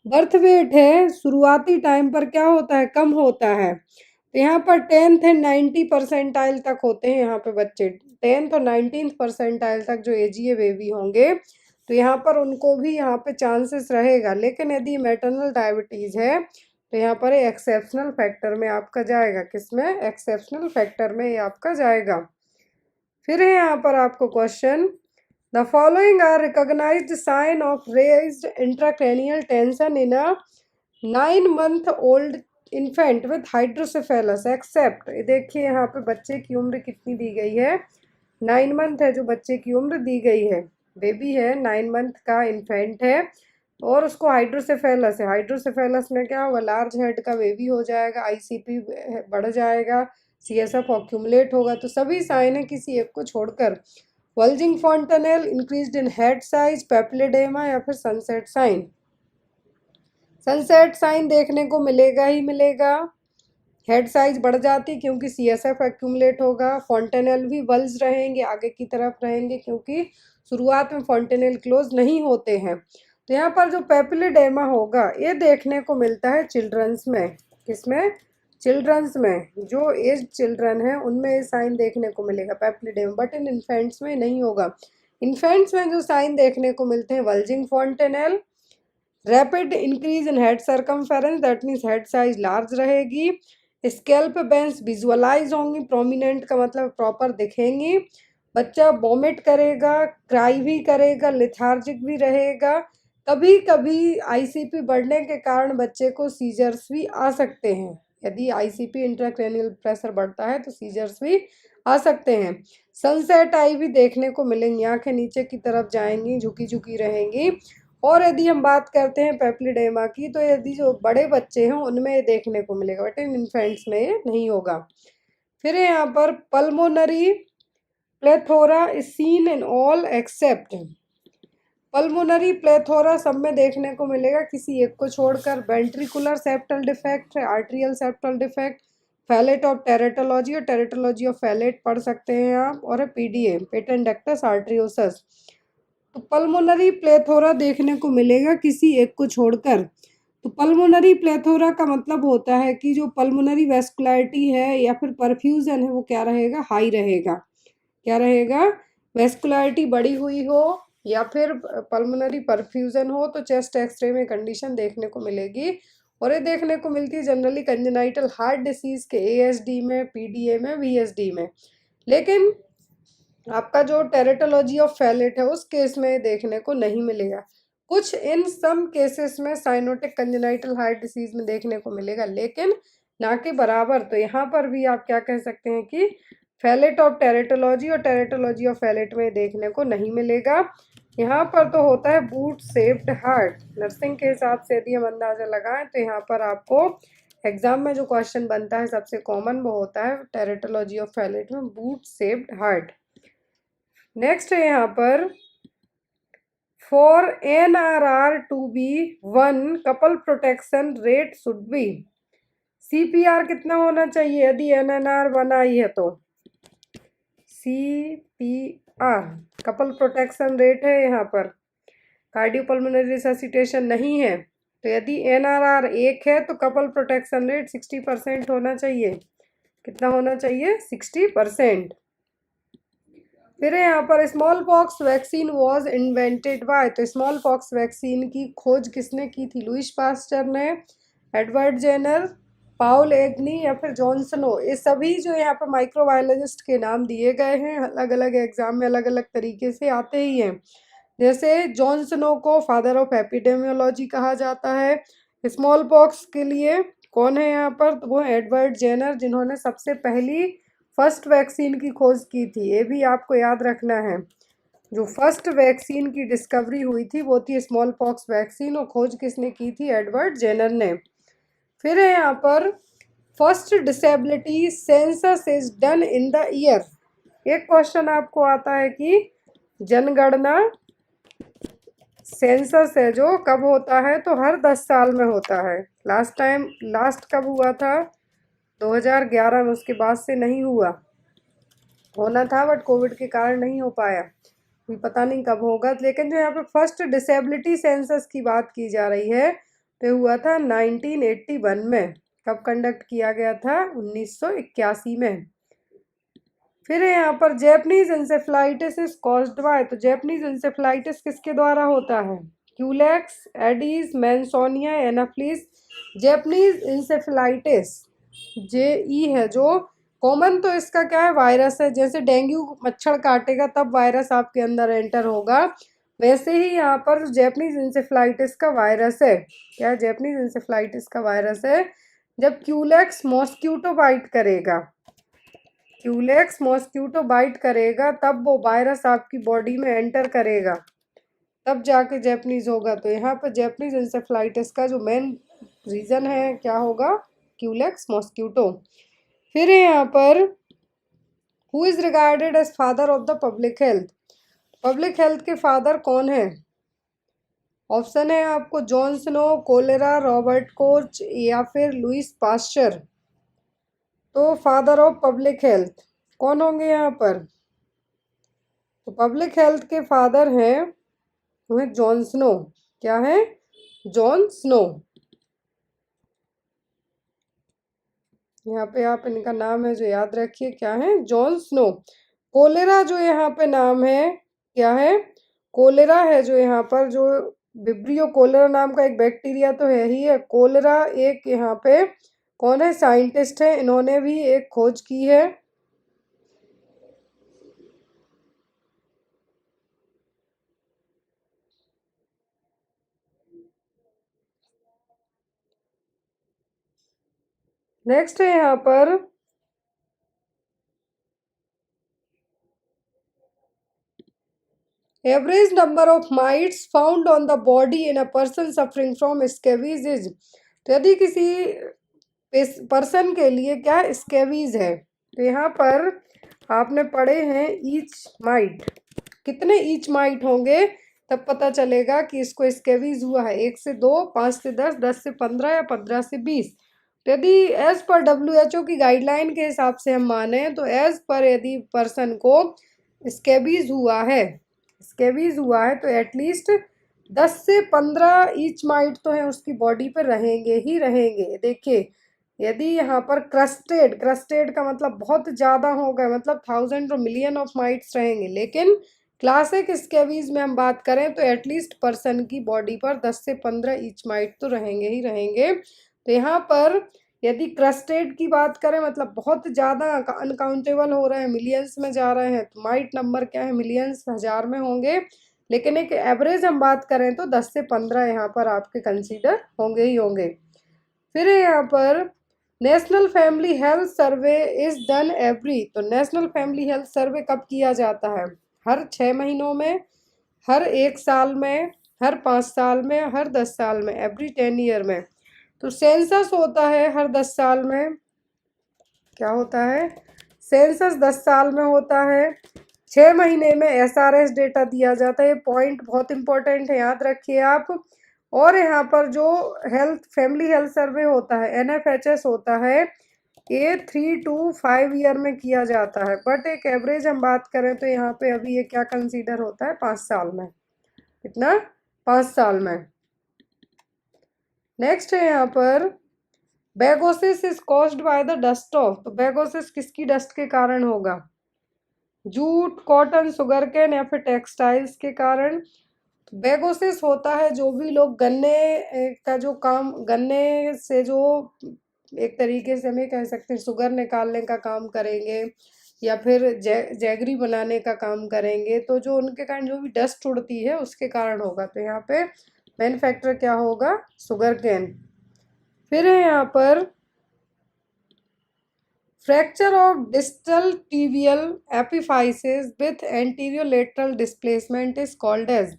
[SPEAKER 1] बर्थ वेट है शुरुआती टाइम पर क्या होता है? कम होता है। तो यहाँ पर 10th एंड 90 परसेंटाइल तक होते हैं यहाँ पे बच्चे, 10th और 19th परसेंटाइल तक जो एजीए बेबी होंगे तो यहाँ पर उनको भी यहाँ पे चांसेस रहेगा। लेकिन यदि मैटरनल डायबिटीज़ है तो यहाँ पर एक्सेप्शनल फैक्टर में आपका जाएगा। किसमें? एक्सेप्शनल फैक्टर में ये आपका जाएगा। फिर है यहाँ पर आपको question, the following are recognised sign of raised intracranial tension in a 9 month old infant with hydrocephalus except. देखिए यहाँ पे बच्चे की उम्र कितनी दी गई है? 9 मंथ है जो बच्चे की उम्र दी गई है। बेबी है, 9 मंथ का इन्फेंट है और उसको हाइड्रोसेफेलस है। हाइड्रोसेफेलस में क्या होगा? लार्ज हेड का बेबी हो जाएगा, आईसीपी बढ़ जाएगा, सीएसएफ ऑक्यूमुलेट होगा। तो सभी साइन है किसी एक को छोड़कर। Bulging fontanelle, increased in head size, papilloedema या फिर सनसेट साइन। सनसेट साइन देखने को मिलेगा ही मिलेगा। हेड साइज बढ़ जाती क्योंकि सीएसएफ एक्यूमुलेट होगा। फॉन्टेनेल भी वल्ज रहेंगे, आगे की तरफ रहेंगे क्योंकि शुरुआत में फॉन्टेनेल क्लोज नहीं होते हैं। तो यहाँ पर जो पेप्लिडेमा होगा ये देखने को मिलता है चिल्ड्रंस में। किसमें? चिल्ड्रंस में। जो एज चिल्ड्रन है उनमें ये साइन देखने को मिलेगा पेप्लिडेमा, बट इन इन्फेंट्स में नहीं होगा। इन्फेंट्स में जो साइन देखने को मिलते हैं, bulging fontanelle, rapid increase in head circumference, that means head size large रहेगी, स्कैल्प बेंस विजुअलाइज होंगी, प्रोमिनेंट का मतलब प्रॉपर दिखेंगी, बच्चा वॉमिट करेगा, क्राई भी करेगा, लिथार्जिक भी रहेगा। कभी कभी आईसीपी बढ़ने के कारण बच्चे को सीजर्स भी आ सकते हैं। यदि आईसीपी इंट्राक्रैनियल प्रेशर बढ़ता है तो सीजर्स भी आ सकते हैं। सनसेट आई भी देखने को मिलेंगी, आंखें नीचे की तरफ जाएंगी, झुकी झुकी रहेंगी और यदि हम बात करते हैं पेप्लिडेमा की, तो यदि जो बड़े बच्चे हैं उनमें ये देखने को मिलेगा, बट इन इन्फेंट्स में ये नहीं होगा। फिर यहाँ पर pulmonary plethora is seen in all except, pulmonary plethora सब में देखने को मिलेगा किसी एक को छोड़कर। Ventricular septal defect, atrial septal defect, Fallot of tetralogy और टेरेटोलॉजी ऑफ फैलेट पढ़ सकते हैं आप, और पीडीए पेटेंट डक्टस आर्ट्रियोसस। तो पल्मोनरी प्लेथोरा देखने को मिलेगा किसी एक को छोड़कर। तो पल्मोनरी प्लेथोरा का मतलब होता है कि जो पल्मोनरी वेस्कुलरिटी है या फिर परफ्यूजन है वो क्या रहेगा, हाई रहेगा। क्या रहेगा, वेस्कुलरिटी बढ़ी हुई हो या फिर पल्मोनरी परफ्यूजन हो, तो चेस्ट एक्सरे में कंडीशन देखने को मिलेगी। और ये देखने को मिलती है जनरली कंजेनाइटल हार्ट डिसीज के एएसडी में, पीडीए में, वीएसडी में। लेकिन आपका जो टेरेटोलॉजी ऑफ फैलेट है उस केस में देखने को नहीं मिलेगा। कुछ इन सम केसेस में साइनोटिक कंजेनाइटल हार्ट डिसीज में देखने को मिलेगा, लेकिन ना के बराबर। तो यहाँ पर भी आप क्या कह सकते हैं कि फैलेट ऑफ टेरेटोलॉजी और टेरेटोलॉजी ऑफ फैलेट में देखने को नहीं मिलेगा। यहाँ पर तो होता है बूट शेप्ड हार्ट। नर्सिंग के हिसाब से यदि हम अंदाजा लगाएं तो यहाँ पर आपको एग्जाम में जो क्वेश्चन बनता है सबसे कॉमन वो होता है टेरेटोलॉजी ऑफ फैलेट में बूट शेप्ड हार्ट। नेक्स्ट है यहाँ पर for NRR to be 1 couple protection rate should be, CPR कितना होना चाहिए यदि NNR 1 आई है तो। CPR कपल प्रोटेक्शन रेट है, यहाँ पर कार्डियोपल्मोनरी रिससिटेशन नहीं है। तो यदि NRR 1 है तो कपल प्रोटेक्शन रेट 60% होना चाहिए। कितना होना चाहिए, 60%। फिर यहाँ पर small pox vaccine was invented by, तो स्मॉल पॉक्स वैक्सीन की खोज किसने की थी, लुईस पास्चर ने, एडवर्ड जेनर, पाउल एग्नी या फिर जॉनसनो। ये सभी जो यहाँ पर माइक्रोबायोलॉजिस्ट के नाम दिए गए हैं, अलग अलग एग्जाम में अलग अलग तरीके से आते ही हैं। जैसे जॉनसनो को फादर ऑफ एपिडेमियोलॉजी कहा जाता है। स्मॉल पॉक्स के लिए कौन है यहाँ पर, तो वो एडवर्ड जेनर, जिन्होंने सबसे पहली फर्स्ट वैक्सीन की खोज की थी। ये भी आपको याद रखना है, जो फर्स्ट वैक्सीन की डिस्कवरी हुई थी वो थी स्मॉल पॉक्स वैक्सीन, और खोज किसने की थी, एडवर्ड जेनर ने। फिर है यहाँ पर first disability census is done in the year. एक क्वेश्चन आपको आता है कि जनगणना सेंसस है जो कब होता है, तो हर 10 साल में होता है। लास्ट कब हुआ था, 2011 में। उसके बाद से नहीं हुआ, होना था बट कोविड के कारण नहीं हो पाया, भी पता नहीं कब होगा। लेकिन जो यहाँ पे फर्स्ट डिसेबिलिटी सेंसस की बात की जा रही है तो हुआ था 1981 में। कब कंडक्ट किया गया था, 1981 में। फिर यहाँ पर Japanese encephalitis is caused by, तो जैपनीज इंसेफ्लाइटिस किसके द्वारा होता है, क्यूलेक्स, एडीज, मैंसोनिया, एनाफ्लिस। जैपनीज इंसेफ्लाइटिस JE है जो कॉमन, तो इसका क्या है, वायरस है। जैसे डेंगू मच्छर काटेगा तब वायरस आपके अंदर एंटर होगा, वैसे ही यहाँ पर जैपनीज इंसेफ्लाइटिस का वायरस है। क्या जैपनीज इंसेफ्लाइटिस का वायरस है, जब क्यूलेक्स मॉस्क्यूटो बाइट करेगा, क्यूलेक्स मॉस्क्यूटो बाइट करेगा तब वो वायरस आपकी बॉडी में एंटर करेगा, तब जाके जैपनीज होगा। तो यहाँ पर जैपनीज इंसेफ्लाइटिस का जो मेन रीज़न है क्या होगा, क्यूलेक्स मॉस्क्यूटो। फिर है यहाँ पर who is regarded as father of the public health, public health के फादर कौन है। ऑप्शन है आपको John Snow, cholera, Robert Koch या फिर लुईस पास्चर। तो फादर ऑफ पब्लिक हेल्थ कौन होंगे यहाँ पर, तो पब्लिक हेल्थ के फादर हैं वो है जॉन स्नो। क्या है, जॉन स्नो। यहाँ पे आप इनका नाम है जो याद रखिए, क्या है, जॉन स्नो। कोलेरा जो यहाँ पे नाम है, क्या है, कोलेरा है जो यहाँ पर, जो विब्रियो कोलेरा नाम का एक बैक्टीरिया तो है ही है। कोलेरा एक यहाँ पे कौन है, साइंटिस्ट है, इन्होंने भी एक खोज की है। नेक्स्ट है यहाँ पर average number of mites found on the body in a person suffering from scabies is. तो यदि किसी पर्सन के लिए क्या स्केवीज है, तो यहाँ पर आपने पढ़े हैं ईच माइट, कितने ईच माइट होंगे तब पता चलेगा कि इसको स्केवीज हुआ है। 1 से 2, 5 से 10, 10 से 15 या 15 से 20। तो यदि एज पर WHO की गाइडलाइन के हिसाब से हम माने तो एज पर यदि पर्सन को स्केबीज हुआ है तो एटलीस्ट 10 से 15 ईच माइट तो है उसकी बॉडी पर रहेंगे ही रहेंगे। देखिए यदि यहाँ पर क्रस्टेड का मतलब बहुत ज़्यादा होगा, मतलब 1000 और मिलियन ऑफ माइट्स रहेंगे, लेकिन क्लासिक स्केबीज में हम बात करें तो एटलीस्ट पर्सन की बॉडी पर 10 से 15 ईच माइट तो रहेंगे ही रहेंगे। तो यहाँ पर यदि क्रस्टेड की बात करें मतलब बहुत ज़्यादा अनकाउंटेबल हो रहे हैं, मिलियंस में जा रहे हैं, तो माइट नंबर क्या है, मिलियंस, हजार में होंगे। लेकिन एक एवरेज हम बात करें तो 10 से 15 यहाँ पर आपके कंसीडर होंगे ही होंगे। फिर यहाँ पर national family health survey is done every. तो नेशनल फैमिली हेल्थ सर्वे कब किया जाता है? हर 6 महीनों में, हर 1 साल में, हर 5 साल में, हर 10 साल में, एवरी 10 ईयर में। तो सेंसस होता है हर 10 साल में। क्या होता है? सेंसस 10 साल में होता है। 6 महीने में SRS डेटा दिया जाता है। ये पॉइंट बहुत इंपॉर्टेंट है, याद रखिए आप। और यहाँ पर जो फैमिली हेल्थ सर्वे होता है NFHS होता है, ये 3 to 5 ईयर में किया जाता है। बट एक एवरेज हम बात करें तो यहाँ पे अभी ये क्या कंसीडर होता है, 5 साल में। कितना? 5 साल में। नेक्स्ट है यहाँ पर bagassosis is caused by the dust of. तो बेगोसिस किसकी डस्ट के कारण होगा? जूट, कॉटन, शुगर केन या फिर टेक्सटाइल्स के कारण। बेगोसिस होता है जो भी लोग गन्ने का जो काम, गन्ने से जो एक तरीके से हमें कह सकते हैं शुगर निकालने का काम करेंगे या फिर जैगरी बनाने का काम करेंगे, तो जो उनके कारण जो भी डस्ट उड़ती है उसके कारण होगा। तो यहाँ पे मेन फैक्टर क्या होगा? Sugar cane. फिर है यहाँ पर fracture of distal tibial epiphysis with anterolateral displacement is called as.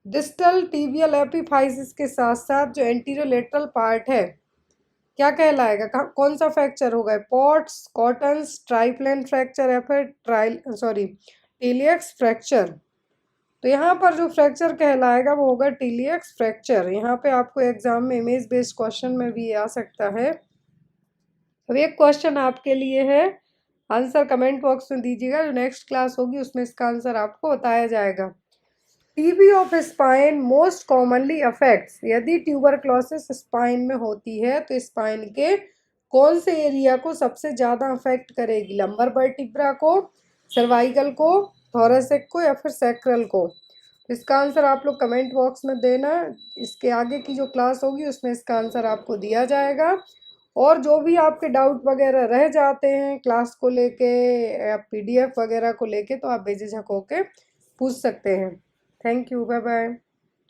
[SPEAKER 1] Distal tibial epiphysis के साथ साथ जो एंटीरियोलेटरल पार्ट है क्या कहलाएगा? कौन सा फ्रैक्चर होगा? पॉट्स, कॉटन्स, ट्राइप्लेन फ्रैक्चर या फिर टीलियक्स फ्रैक्चर। तो यहाँ पर जो फ्रैक्चर कहलाएगा वो होगा टीलियक्स फ्रैक्चर। यहाँ पे आपको एग्जाम में इमेज बेस्ड क्वेश्चन में भी आ सकता है। अब एक क्वेश्चन आपके लिए है, आंसर कमेंट बॉक्स में दीजिएगा, जो नेक्स्ट क्लास होगी उसमें इसका आंसर आपको बताया जाएगा। TB of spine most commonly affects. यदि ट्यूबरक्लोसिस स्पाइन में होती है तो स्पाइन के कौन से एरिया को सबसे ज़्यादा अफेक्ट करेगी? लंबर वर्टिब्रा को, सर्वाइकल को, थोरेसिक को या फिर सैक्रल को? इसका आंसर आप लोग कमेंट बॉक्स में देना। इसके आगे की जो क्लास होगी उसमें इसका आंसर आपको दिया जाएगा। और जो भी आपके डाउट वगैरह रह जाते हैं क्लास को लेके या PDF वगैरह को लेके, तो आप बेझिझक होके पूछ सकते हैं। Thank you, bye bye.